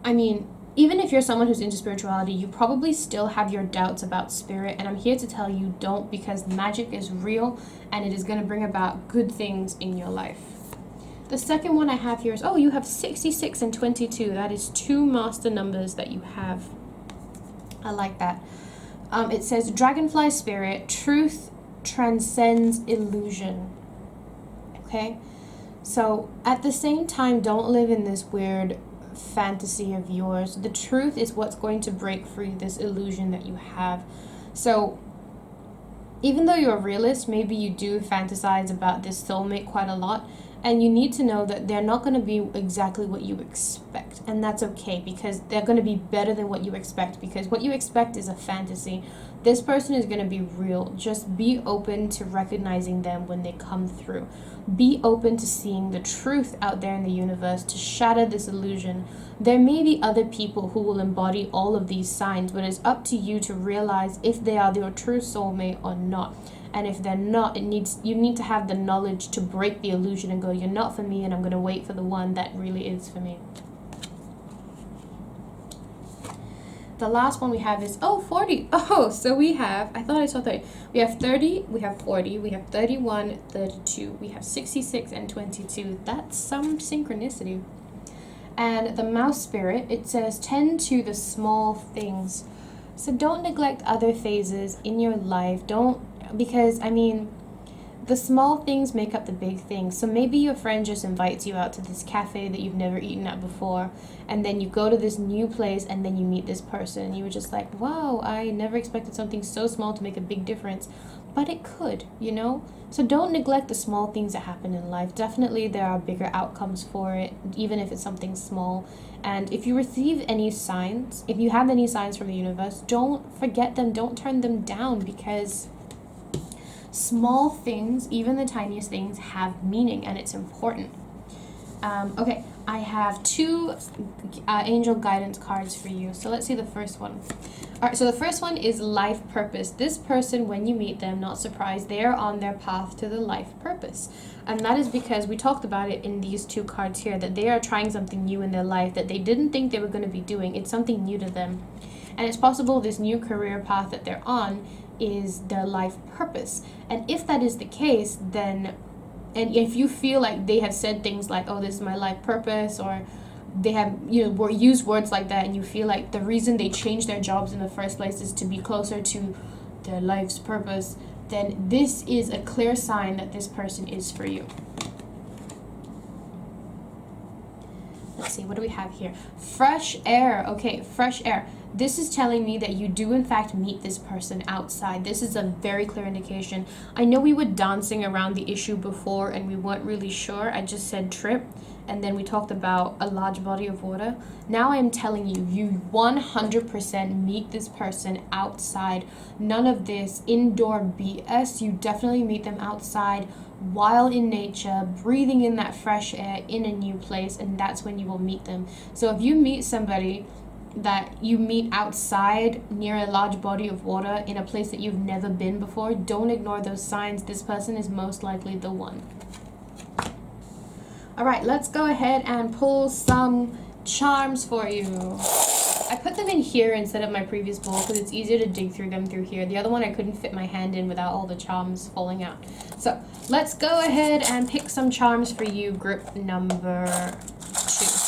I mean, even if you're someone who's into spirituality, you probably still have your doubts about spirit, and I'm here to tell you don't, because magic is real and it is going to bring about good things in your life. The second one I have here is, you have 66 and 22. That is 2 master numbers that you have. I like that. It says, Dragonfly Spirit, truth transcends illusion. Okay? So, at the same time, don't live in this weird fantasy of yours. The truth is what's going to break free this illusion that you have. So, even though you're a realist, maybe you do fantasize about this soulmate quite a lot. And you need to know that they're not going to be exactly what you expect. And that's okay, because they're going to be better than what you expect, because what you expect is a fantasy. This person is going to be real. Just be open to recognizing them when they come through. Be open to seeing the truth out there in the universe to shatter this illusion. There may be other people who will embody all of these signs, but it's up to you to realize if they are your true soulmate or not. And if they're not, you need to have the knowledge to break the illusion and go, you're not for me, and I'm going to wait for the one that really is for me. The last one we have is, 40. Oh, so we have, I thought I saw 30. We have 30, we have 40, we have 31, 32, we have 66, and 22. That's some synchronicity. And the mouse spirit, it says, tend to the small things. So don't neglect other phases in your life. Because the small things make up the big things. So maybe your friend just invites you out to this cafe that you've never eaten at before, and then you go to this new place and then you meet this person and you were just like, wow, I never expected something so small to make a big difference. But it could, So don't neglect the small things that happen in life. Definitely there are bigger outcomes for it, even if it's something small. And if you receive any signs, if you have any signs from the universe, don't forget them, don't turn them down, because small things, even the tiniest things, have meaning, and it's important. Okay, I have 2 angel guidance cards for you. So let's see the first one. All right, so the first one is life purpose. This person, when you meet them, not surprised, they are on their path to the life purpose. And that is because we talked about it in these 2 cards here, that they are trying something new in their life that they didn't think they were going to be doing. It's something new to them. And it's possible this new career path that they're on is their life purpose. And if that is the case, then, and if you feel like they have said things like, oh, this is my life purpose, or they have used words like that, and you feel like the reason they changed their jobs in the first place is to be closer to their life's purpose, then this is a clear sign that this person is for you. Let's see, what do we have here? Fresh air. Okay, fresh air. This is telling me that you do in fact meet this person outside. This is a very clear indication. I know we were dancing around the issue before and we weren't really sure. I just said trip, and then we talked about a large body of water. Now I am telling you, you 100% meet this person outside. None of this indoor BS. You definitely meet them outside, while in nature, breathing in that fresh air in a new place, and that's when you will meet them. So if you meet somebody that you meet outside near a large body of water in a place that you've never been before, don't ignore those signs. This person is most likely the one. All right, let's go ahead and pull some charms for you. I put them in here instead of my previous bowl because it's easier to dig through them through here. The other one I couldn't fit my hand in without all the charms falling out. So let's go ahead and pick some charms for you, group number 2.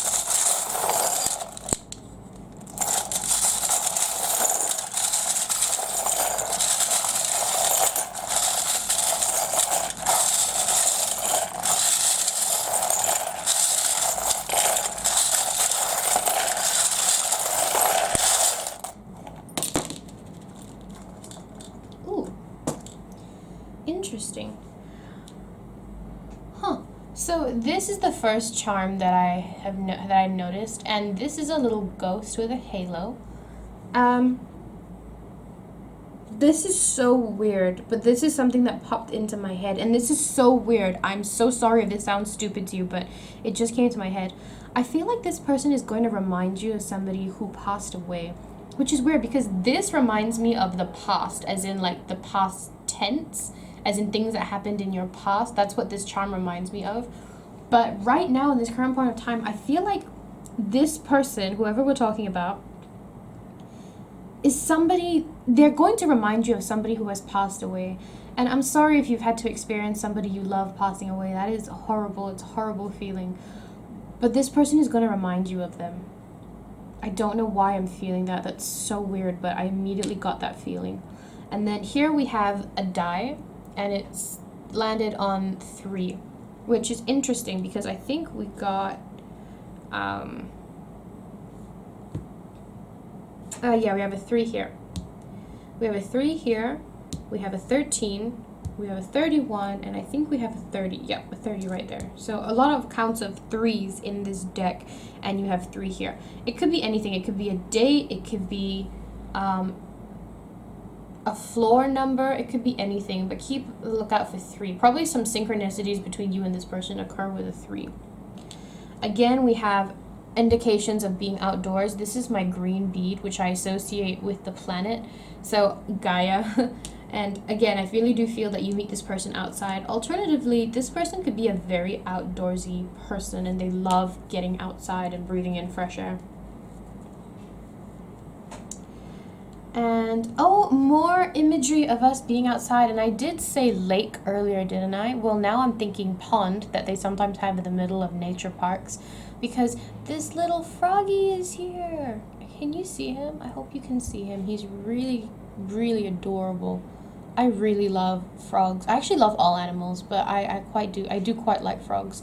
Interesting. So this is the first charm that I noticed, and this is a little ghost with a halo. This is so weird, but this is something that popped into my head, and this is so weird. I'm so sorry if this sounds stupid to you, but it just came to my head. I feel like this person is going to remind you of somebody who passed away, which is weird because this reminds me of the past, as in like the past tense, as in things that happened in your past. That's what this charm reminds me of. But right now, in this current point of time, I feel like this person, whoever we're talking about, is somebody, they're going to remind you of somebody who has passed away. And I'm sorry if you've had to experience somebody you love passing away. That is horrible. It's a horrible feeling. But this person is going to remind you of them. I don't know why I'm feeling that. That's so weird, but I immediately got that feeling. And then here we have a die, and it's landed on 3, which is interesting because I think we got, we have a 3 here. We have a 3 here. We have a 13. we have a 31, and I think we have a 30. Yep, a 30 right there. So a lot of counts of 3s in this deck, and you have 3 here. It could be anything. It could be a date. It could be a floor number. It could be anything, but keep a lookout for 3. Probably some synchronicities between you and this person occur with a 3. Again, we have indications of being outdoors. This is my green bead, which I associate with the planet, so Gaia. And again, I really do feel that you meet this person outside. Alternatively, this person could be a very outdoorsy person and they love getting outside and breathing in fresh air. And oh, more imagery of us being outside. And I did say lake earlier, didn't I? Well, now I'm thinking pond, that they sometimes have in the middle of nature parks, because this little froggy is here. Can you see him? I hope you can see him. He's really, really adorable. I really love frogs. I actually love all animals, but I do quite like frogs.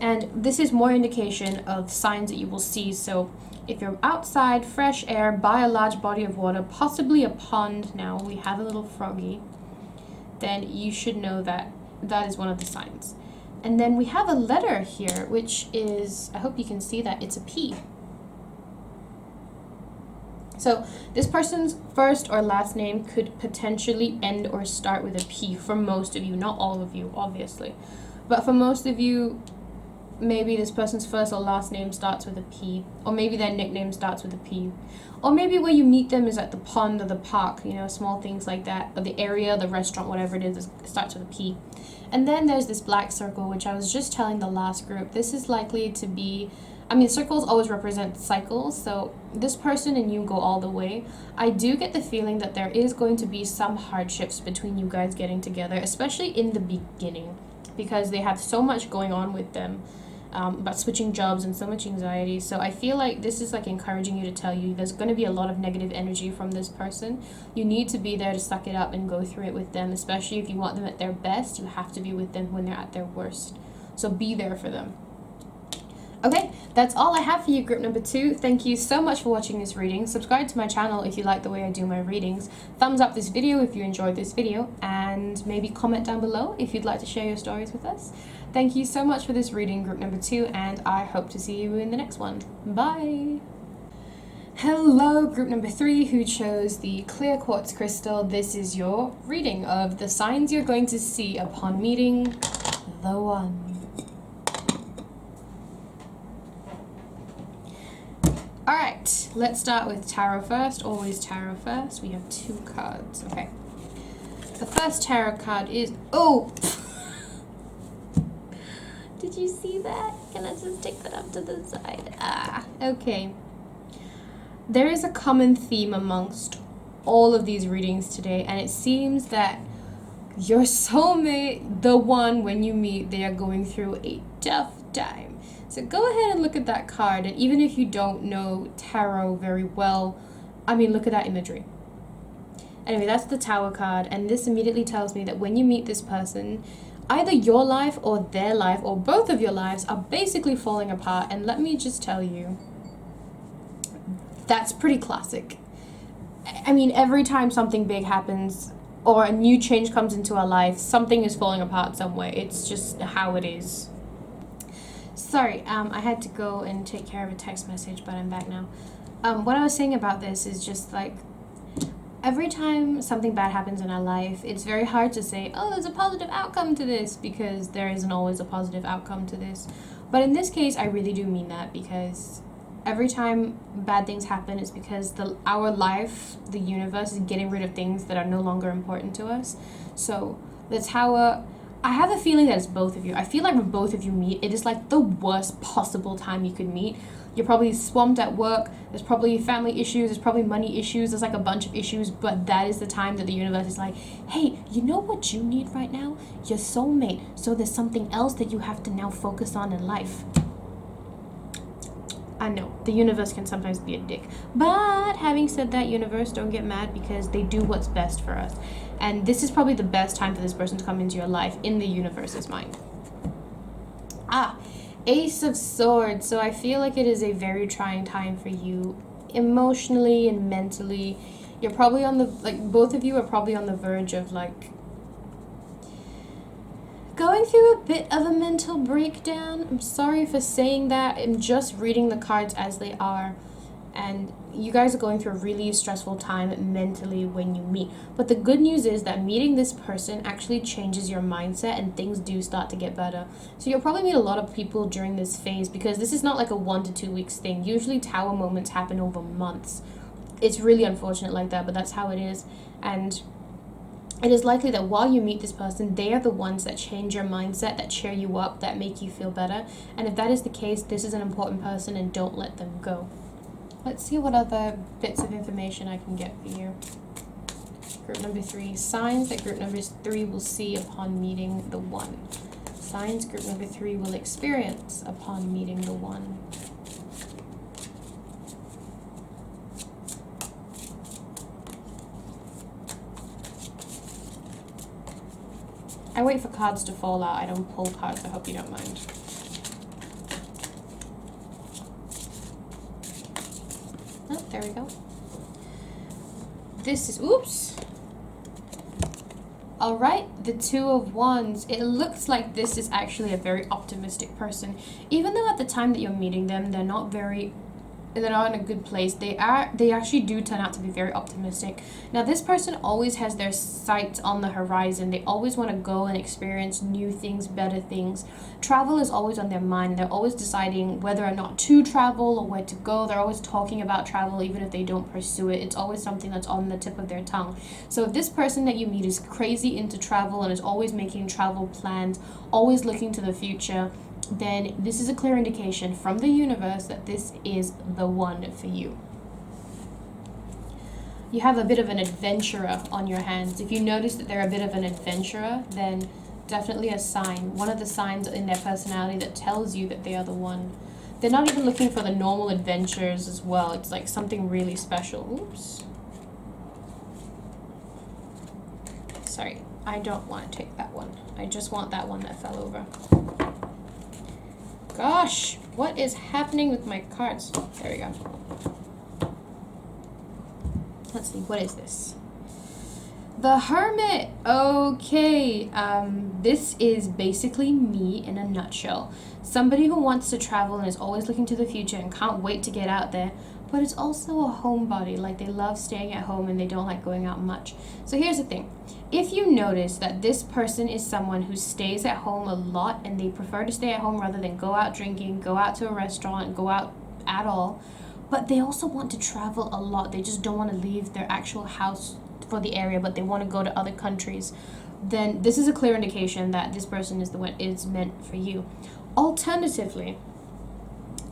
And this is more indication of signs that you will see. So if you're outside, fresh air, by a large body of water, possibly a pond, now we have a little froggy, then you should know that that is one of the signs. And then we have a letter here, which is, I hope you can see that, it's a P. So this person's first or last name could potentially end or start with a P for most of you, not all of you, obviously. But for most of you, maybe this person's first or last name starts with a P, or maybe their nickname starts with a P. Or maybe where you meet them is at the pond or the park, you know, small things like that, or the area, the restaurant, whatever it is, it starts with a P. And then there's this black circle, which I was just telling the last group. This is likely to be, I mean, circles always represent cycles, so this person and you go all the way. I do get the feeling that there is going to be some hardships between you guys getting together, especially in the beginning, because they have so much going on with them, about switching jobs and so much anxiety. So I feel like this is like encouraging you to tell you there's going to be a lot of negative energy from this person. You need to be there to suck it up and go through it with them, especially if you want them at their best. You have to be with them when they're at their worst. So be there for them. Okay, that's all I have for you, group number 2. Thank you so much for watching this reading. Subscribe to my channel if you like the way I do my readings. Thumbs up this video if you enjoyed this video, and maybe comment down below if you'd like to share your stories with us. Thank you so much for this reading, group number 2, and I hope to see you in the next one. Bye! Hello, group number 3, who chose the clear quartz crystal. This is your reading of the signs you're going to see upon meeting the one. Alright, let's start with tarot first. Always tarot first. We have 2 cards. Okay. The first tarot card is... Oh! Did you see that? Can I just take that up to the side? Ah, okay. There is a common theme amongst all of these readings today, and it seems that your soulmate, the one, when you meet, they are going through a tough time. So go ahead and look at that card, and even if you don't know tarot very well, I mean, look at that imagery. Anyway, that's the Tower card, and this immediately tells me that when you meet this person, either your life or their life or both of your lives are basically falling apart. And let me just tell you, that's pretty classic. I mean, every time something big happens or a new change comes into our life, something is falling apart somewhere. It's just how it is. Sorry, I had to go and take care of a text message, but I'm back now. What I was saying about this is just like, every time something bad happens in our life, it's very hard to say, oh, there's a positive outcome to this, because there isn't always a positive outcome to this. But in this case, I really do mean that, because every time bad things happen, it's because our life, the universe, is getting rid of things that are no longer important to us. So the Tower, I have a feeling that it's both of you. I feel like when both of you meet, it is like the worst possible time you could meet. You're probably swamped at work, there's probably family issues, there's probably money issues, there's like a bunch of issues, but that is the time that the universe is like, hey, you know what you need right now? Your soulmate. So there's something else that you have to now focus on in life. I know, the universe can sometimes be a dick. But having said that, universe, don't get mad, because they do what's best for us. And this is probably the best time for this person to come into your life in the universe's mind. Ace of Swords. So I feel like it is a very trying time for you emotionally and mentally. You're probably on the, like, both of you are probably on the verge of, like, going through a bit of a mental breakdown. I'm sorry for saying that. I'm just reading the cards as they are. And you guys are going through a really stressful time mentally when you meet. But the good news is that meeting this person actually changes your mindset and things do start to get better. So you'll probably meet a lot of people during this phase because this is not like a 1 to 2 weeks thing. Usually tower moments happen over months. It's really unfortunate like that, but that's how it is. And it is likely that while you meet this person, they are the ones that change your mindset, that cheer you up, that make you feel better. And if that is the case, this is an important person and don't let them go. Let's see what other bits of information I can get for you. Group number 3, signs that group number 3 will see upon meeting the one. Signs group number 3 will experience upon meeting the one. I wait for cards to fall out. I don't pull cards. I hope you don't mind. Oh, there we go. This is, oops. All right, the 2 of Wands. It looks like this is actually a very optimistic person. Even though at the time that you're meeting them, they're not in a good place, they actually do turn out to be very optimistic. Now this person always has their sights on the horizon. They always want to go and experience new things, better things. Travel is always on their mind. They're always deciding whether or not to travel or where to go. They're always talking about travel even if they don't pursue it. It's always something that's on the tip of their tongue. So if this person that you meet is crazy into travel and is always making travel plans, always looking to the future, then this is a clear indication from the universe that this is the one for you. You have a bit of an adventurer on your hands. If you notice that they're a bit of an adventurer, then definitely a sign. One of the signs in their personality that tells you that they are the one. They're not even looking for the normal adventures as well. It's like something really special. Oops. Sorry, I don't want to take that one. I just want that one that fell over. Gosh, what is happening with my cards? There we go. Let's see, what is this? The Hermit. Okay, this is basically me in a nutshell. Somebody who wants to travel and is always looking to the future and can't wait to get out there, but it's also a homebody. Like they love staying at home and they don't like going out much. So here's the thing. If you notice that this person is someone who stays at home a lot and they prefer to stay at home rather than go out drinking, go out to a restaurant, go out at all, but they also want to travel a lot. They just don't want to leave their actual house for the area, but they want to go to other countries, then this is a clear indication that this person is the one is meant for you. Alternatively,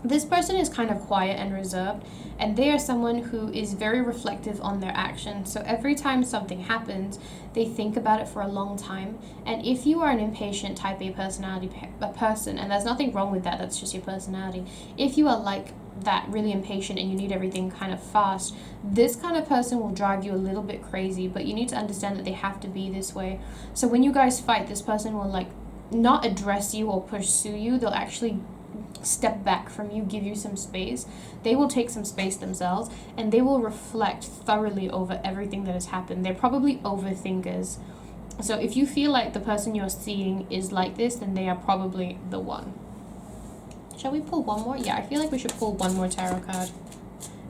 this person is kind of quiet and reserved, and they are someone who is very reflective on their actions. So every time something happens, they think about it for a long time. And if you are an impatient type A personality person, and there's nothing wrong with that, that's just your personality. If you are like that, really impatient, and you need everything kind of fast, this kind of person will drive you a little bit crazy, but you need to understand that they have to be this way. So when you guys fight, this person will like not address you or pursue you. They'll actually step back from you, give you some space. They will take some space themselves and they will reflect thoroughly over everything that has happened. They're probably overthinkers. So if you feel like the person you're seeing is like this, then they are probably the one. Shall we pull one more? Yeah, I feel like we should pull one more tarot card.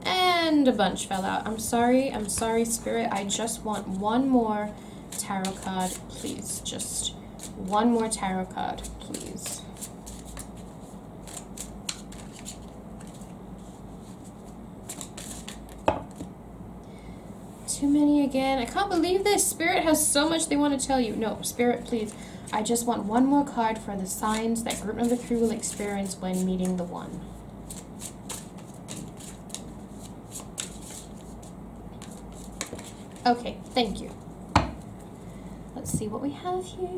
And a bunch fell out. I'm sorry, Spirit. I just want one more tarot card, please. Just one more tarot card, please. Too many again. I can't believe this. Spirit has so much they want to tell you. No, Spirit, please. I just want one more card for the signs that group number 3 will experience when meeting the one. Okay, thank you. Let's see what we have here.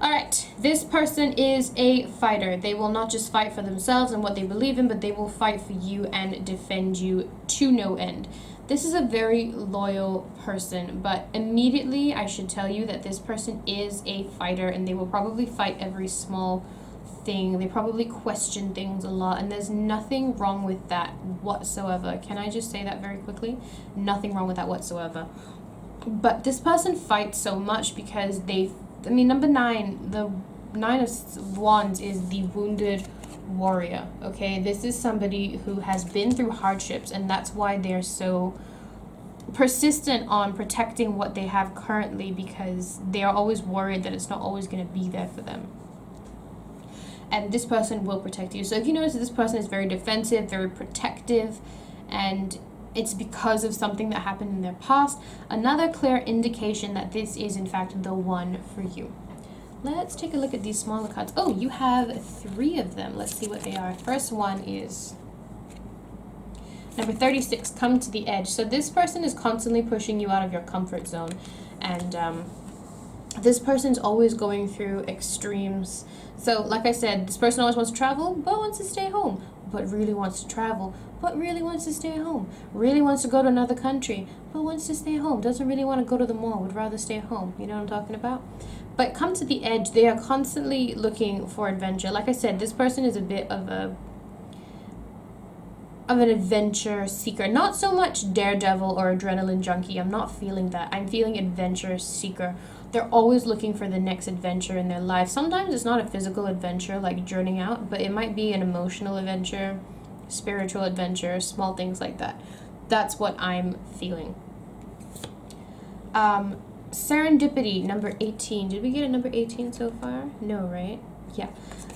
Alright, this person is a fighter. They will not just fight for themselves and what they believe in, but they will fight for you and defend you to no end. This is a very loyal person, but immediately I should tell you that this person is a fighter and they will probably fight every small thing. They probably question things a lot, and there's nothing wrong with that whatsoever. Can I just say that very quickly? Nothing wrong with that whatsoever. But this person fights so much because number 9, the 9 of Wands is the wounded warrior, okay? This is somebody who has been through hardships, and that's why they're so persistent on protecting what they have currently, because they are always worried that it's not always going to be there for them. And this person will protect you. So if you notice that this person is very defensive, very protective, and it's because of something that happened in their past, another clear indication that this is in fact the one for you. Let's take a look at these smaller cards. Oh, you have 3 of them. Let's see what they are. First one is number 36, come to the edge. So this person is constantly pushing you out of your comfort zone. And this person's always going through extremes. So like I said, this person always wants to travel, but wants to stay home. But really wants to travel, but really wants to stay home. Really wants to go to another country, but wants to stay home. Doesn't really want to go to the mall, would rather stay home. You know what I'm talking about? But come to the edge, they are constantly looking for adventure. Like I said, this person is a bit of an adventure seeker. Not so much daredevil or adrenaline junkie. I'm not feeling that. I'm feeling adventure seeker. They're always looking for the next adventure in their life. Sometimes it's not a physical adventure like journeying out, but it might be an emotional adventure, spiritual adventure, small things like that. That's what I'm feeling. Serendipity, number 18. Did we get a number 18 so far? No, right? Yeah.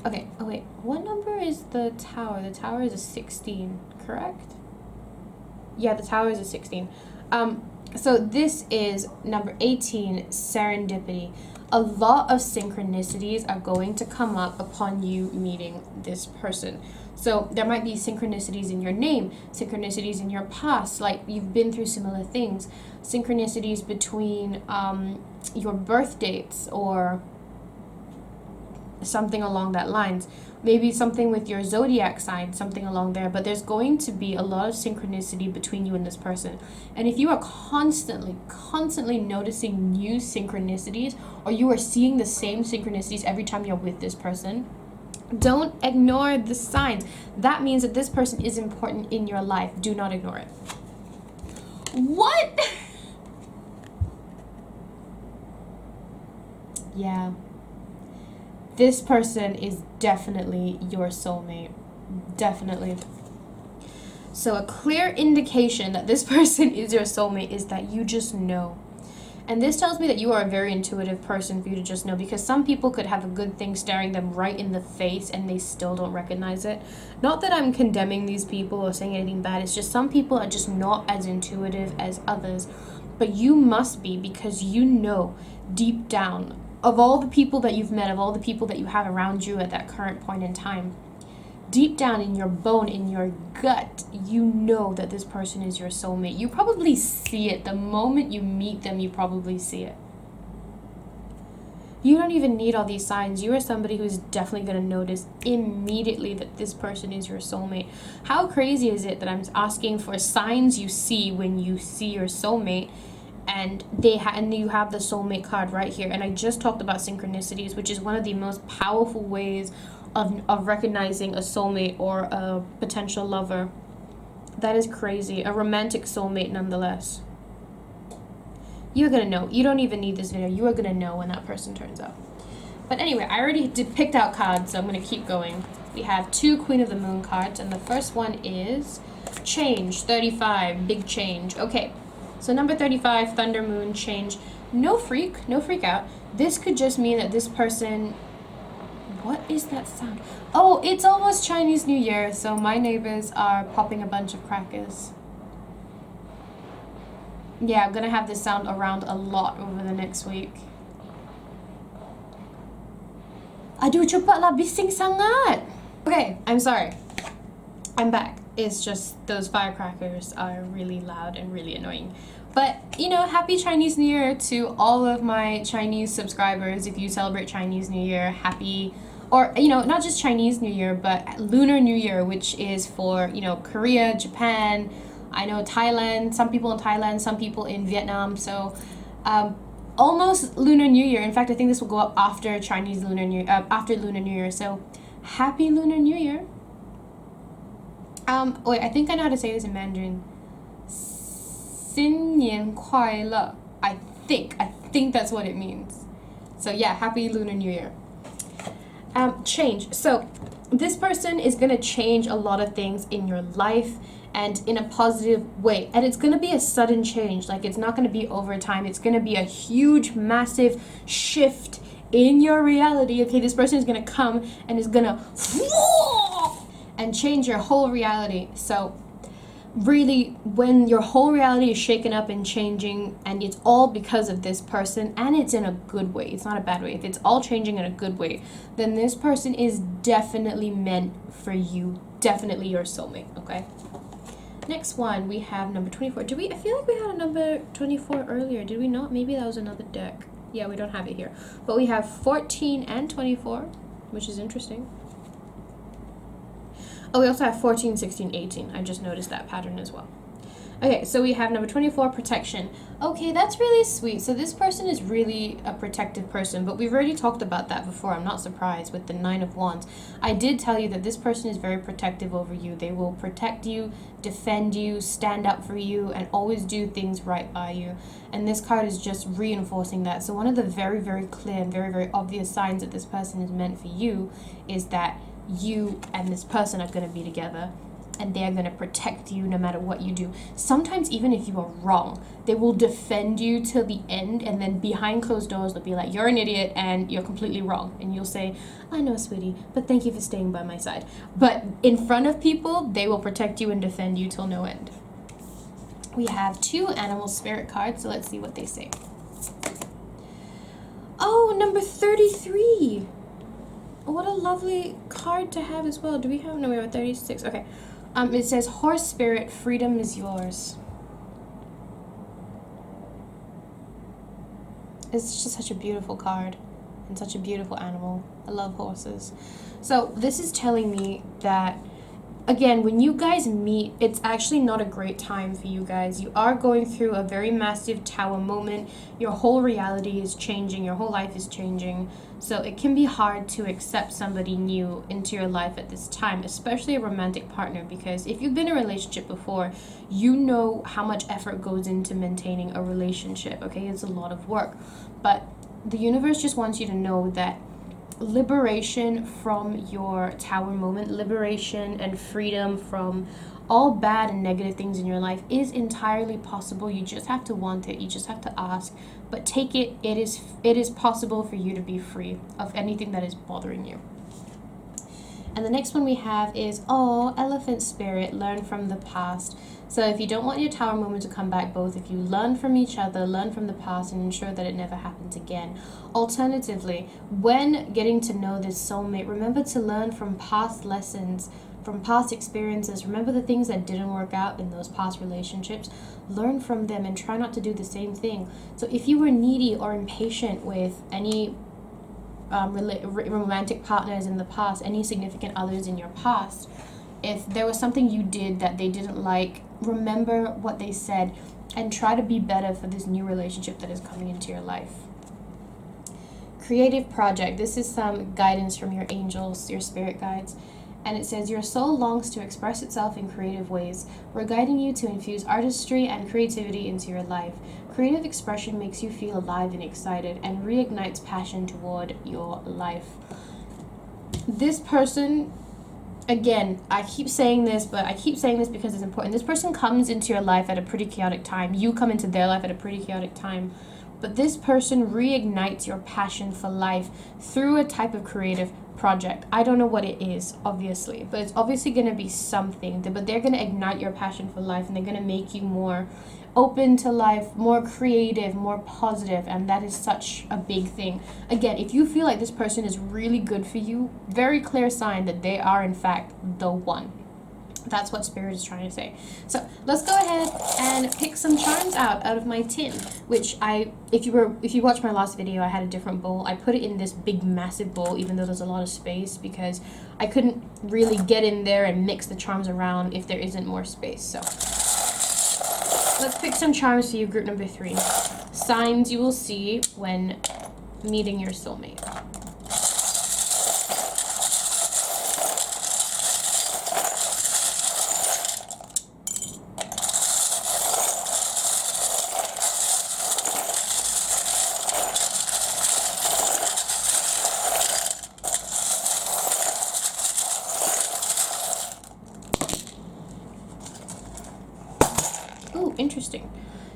Okay. Oh, wait. What number is the tower? The tower is a 16, correct? Yeah, the tower is a 16. So this is number 18, serendipity. A lot of synchronicities are going to come up upon you meeting this person. So there might be synchronicities in your name, synchronicities in your past, like you've been through similar things, synchronicities between your birth dates or something along that lines. Maybe something with your zodiac sign, something along there. But there's going to be a lot of synchronicity between you and this person. And if you are constantly noticing new synchronicities, or you are seeing the same synchronicities every time you're with this person, don't ignore the signs. That means that this person is important in your life. Do not ignore it. What? Yeah. This person is definitely your soulmate. Definitely. So a clear indication that this person is your soulmate is that you just know. And this tells me that you are a very intuitive person for you to just know, because some people could have a good thing staring them right in the face and they still don't recognize it. Not that I'm condemning these people or saying anything bad. It's just some people are just not as intuitive as others. But you must be, because you know deep down, of all the people that you've met, of all the people that you have around you at that current point in time, deep down in your bone, in your gut, you know that this person is your soulmate. You probably see it. The moment you meet them, you probably see it. You don't even need all these signs. You are somebody who's definitely going to notice immediately that this person is your soulmate. How crazy is it that I'm asking for signs you see when you see your soulmate, and and you have the soulmate card right here. And I just talked about synchronicities, which is one of the most powerful ways of recognizing a soulmate or a potential lover. That is crazy. A romantic soulmate nonetheless. You're gonna know. You don't even need this video. You are gonna know when that person turns up. But anyway, I already picked out cards, so I'm gonna keep going. We have 2 Queen of the Moon cards, and the first one is change, 35, big change. Okay. So number 35, Thunder, Moon, change. No freak out. This could just mean that this person... What is that sound? Oh, it's almost Chinese New Year, so my neighbors are popping a bunch of crackers. Yeah, I'm gonna have this sound around a lot over the next week. Aduh, cepatlah, bising sangat. Okay, I'm sorry. I'm back. It's just those firecrackers are really loud and really annoying. But, you know, happy Chinese New Year to all of my Chinese subscribers. If you celebrate Chinese New Year, happy, or, you know, not just Chinese New Year, but Lunar New Year, which is for, you know, Korea, Japan, I know Thailand, some people in Thailand, some people in Vietnam. So, almost Lunar New Year. In fact, I think this will go up after Chinese Lunar New after Lunar New Year. So, happy Lunar New Year. Wait, I think I know how to say this in Mandarin. 新年快乐. I think that's what it means. So yeah, happy Lunar New Year. Change. So this person is going to change a lot of things in your life and in a positive way. And it's going to be a sudden change. Like, it's not going to be over time. It's going to be a huge, massive shift in your reality. Okay, this person is going to come and is going to and change your whole reality. So really, when your whole reality is shaken up and changing, and it's all because of this person, and it's in a good way, it's not a bad way, if it's all changing in a good way, then this person is definitely meant for you, definitely your soulmate. Okay, next one, we have number 24. I feel like we had a number 24 earlier, did we not? Maybe that was another deck. Yeah, we don't have it here, but we have 14 and 24, which is interesting. Oh, we also have 14, 16, 18. I just noticed that pattern as well. Okay, so we have number 24, protection. Okay, that's really sweet. So this person is really a protective person, but we've already talked about that before. I'm not surprised with the 9 of Wands. I did tell you that this person is very protective over you. They will protect you, defend you, stand up for you, and always do things right by you. And this card is just reinforcing that. So one of the very, very clear and very, very obvious signs that this person is meant for you is that you and this person are going to be together, and they're going to protect you no matter what you do. Sometimes even if you are wrong, they will defend you till the end, and then behind closed doors they'll be like, you're an idiot and you're completely wrong, and you'll say, I know, sweetie, but thank you for staying by my side. But in front of people, they will protect you and defend you till no end. We have 2 animal spirit cards, so let's see what they say. Oh, number 33. What a lovely card to have as well. Do we have? No, we have 36. Okay. It says, horse spirit, freedom is yours. It's just such a beautiful card and such a beautiful animal. I love horses. So this is telling me that, again, when you guys meet, it's actually not a great time for you guys. You are going through a very massive tower moment. Your whole reality is changing. Your whole life is changing. So it can be hard to accept somebody new into your life at this time, especially a romantic partner, because if you've been in a relationship before, you know how much effort goes into maintaining a relationship, okay? It's a lot of work. But the universe just wants you to know that liberation from your tower moment, liberation and freedom from all bad and negative things in your life is entirely possible. You just have to want it. You just have to ask. But take it. It is possible for you to be free of anything that is bothering you. And the next one we have is, elephant spirit, learn from the past. So if you don't want your tower moment to come back, both of you learn from each other, learn from the past, and ensure that it never happens again. Alternatively, when getting to know this soulmate, remember to learn from past lessons, from past experiences. Remember the things that didn't work out in those past relationships. Learn from them and try not to do the same thing. So if you were needy or impatient with any romantic partners in the past, any significant others in your past, if there was something you did that they didn't like, remember what they said and try to be better for this new relationship that is coming into your life. Creative project. This is some guidance from your angels, your spirit guides. And it says, your soul longs to express itself in creative ways. We're guiding you to infuse artistry and creativity into your life. Creative expression makes you feel alive and excited and reignites passion toward your life. This person, again, I keep saying this, but I keep saying this because it's important. This person comes into your life at a pretty chaotic time. You come into their life at a pretty chaotic time. But this person reignites your passion for life through a type of creative project. I don't know what it is, obviously, but it's obviously going to be something. But they're going to ignite your passion for life, and they're going to make you more open to life, more creative, more positive, and that is such a big thing. Again, if you feel like this person is really good for you, very clear sign that they are in fact the one. That's what Spirit is trying to say. So let's go ahead and pick some charms out of my tin, which if you watched my last video, I had a different bowl. I put it in this big massive bowl, even though there's a lot of space, because I couldn't really get in there and mix the charms around if there isn't more space. So let's pick some charms for you, group number 3. Signs you will see when meeting your soulmate. interesting.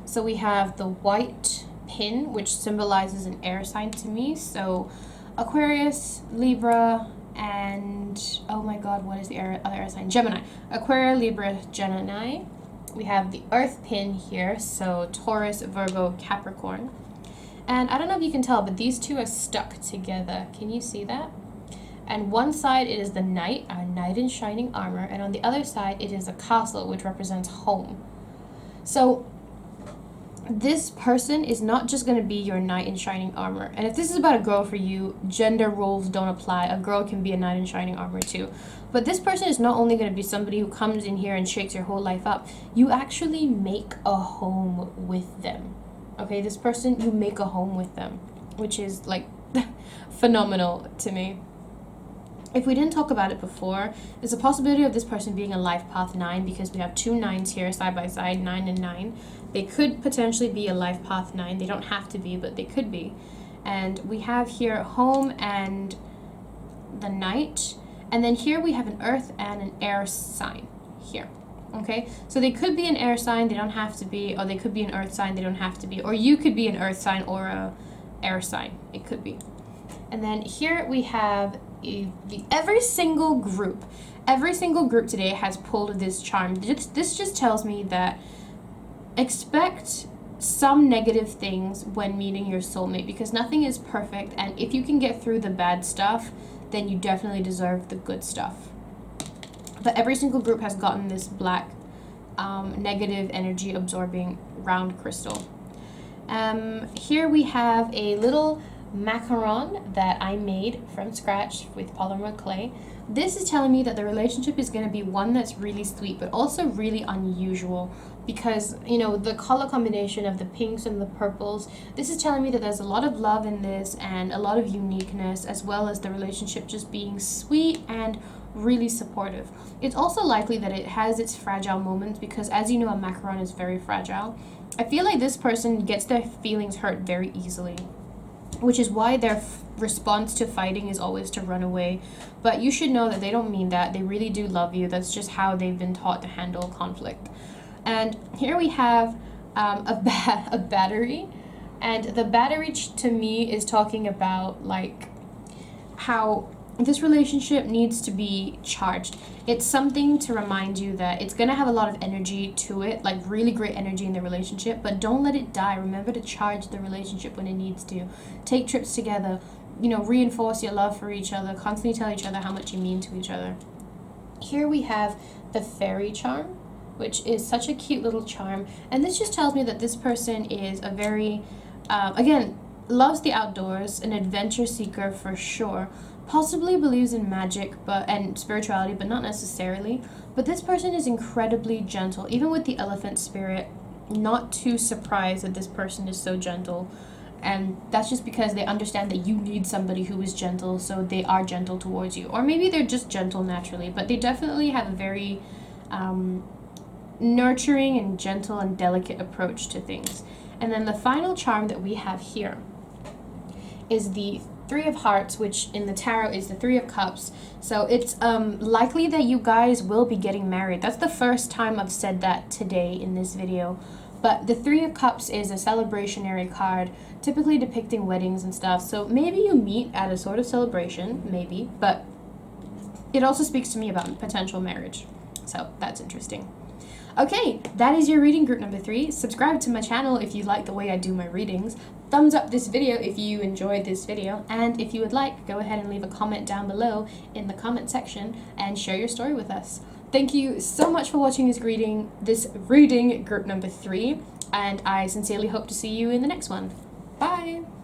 So we have the white pin, which symbolizes an air sign to me. So Aquarius, Libra, and oh my god, what is the other air sign? Gemini. Aquarius, Libra, Gemini. We have the earth pin here, so Taurus, Virgo, Capricorn. And I don't know if you can tell, but these two are stuck together. Can you see that? And one side it is the knight, our knight in shining armor, and on the other side it is a castle, which represents home. So this person is not just going to be your knight in shining armor. And if this is about a girl for you, gender roles don't apply. A girl can be a knight in shining armor too. But this person is not only going to be somebody who comes in here and shakes your whole life up. You actually make a home with them. Okay, this person, you make a home with them, which is like phenomenal to me. If we didn't talk about it before, there's a possibility of this person being a life path 9 because we have 2 9s here side by side, 9 and 9. They could potentially be a life path 9. They don't have to be, but they could be. And we have here home and the knight. And then here we have an earth and an air sign here. Okay, so they could be an air sign, they don't have to be, or they could be an earth sign, they don't have to be, or you could be an earth sign or a air sign. It could be. And then here we have every single group today has pulled this charm. This just tells me that expect some negative things when meeting your soulmate, because nothing is perfect, and if you can get through the bad stuff, then you definitely deserve the good stuff. But every single group has gotten this black negative energy absorbing round crystal. Here we have a little macaron that I made from scratch with polymer clay. This is telling me that the relationship is going to be one that's really sweet, but also really unusual, because, you know, the color combination of the pinks and the purples, this is telling me that there's a lot of love in this and a lot of uniqueness, as well as the relationship just being sweet and really supportive. It's also likely that it has its fragile moments, because as you know, a macaron is very fragile. I feel like this person gets their feelings hurt very easily, which is why their response to fighting is always to run away. But you should know that they don't mean that. They really do love you. That's just how they've been taught to handle conflict. And here we have a battery. And the battery to me is talking about like how this relationship needs to be charged. It's something to remind you that it's going to have a lot of energy to it, like really great energy in the relationship, but don't let it die. Remember to charge the relationship when it needs to. Take trips together, you know, reinforce your love for each other, constantly tell each other how much you mean to each other. Here we have the fairy charm, which is such a cute little charm. And this just tells me that this person is a very, again, loves the outdoors, an adventure seeker for sure, possibly believes in magic and spirituality, but not necessarily. But this person is incredibly gentle, even with the elephant spirit. Not too surprised that this person is so gentle, and that's just because they understand that you need somebody who is gentle, so they are gentle towards you. Or maybe they're just gentle naturally, but they definitely have a very nurturing and gentle and delicate approach to things. And then the final charm that we have here is the 3 of Hearts, which in the tarot is the 3 of Cups. So it's likely that you guys will be getting married. That's the first time I've said that today in this video. But the 3 of Cups is a celebrationary card, typically depicting weddings and stuff. So maybe you meet at a sort of celebration, maybe, but it also speaks to me about potential marriage. So that's interesting. Okay, that is your reading group number 3. Subscribe to my channel if you like the way I do my readings. Thumbs up this video if you enjoyed this video. And if you would like, go ahead and leave a comment down below in the comment section and share your story with us. Thank you so much for watching this reading group number 3. And I sincerely hope to see you in the next one. Bye!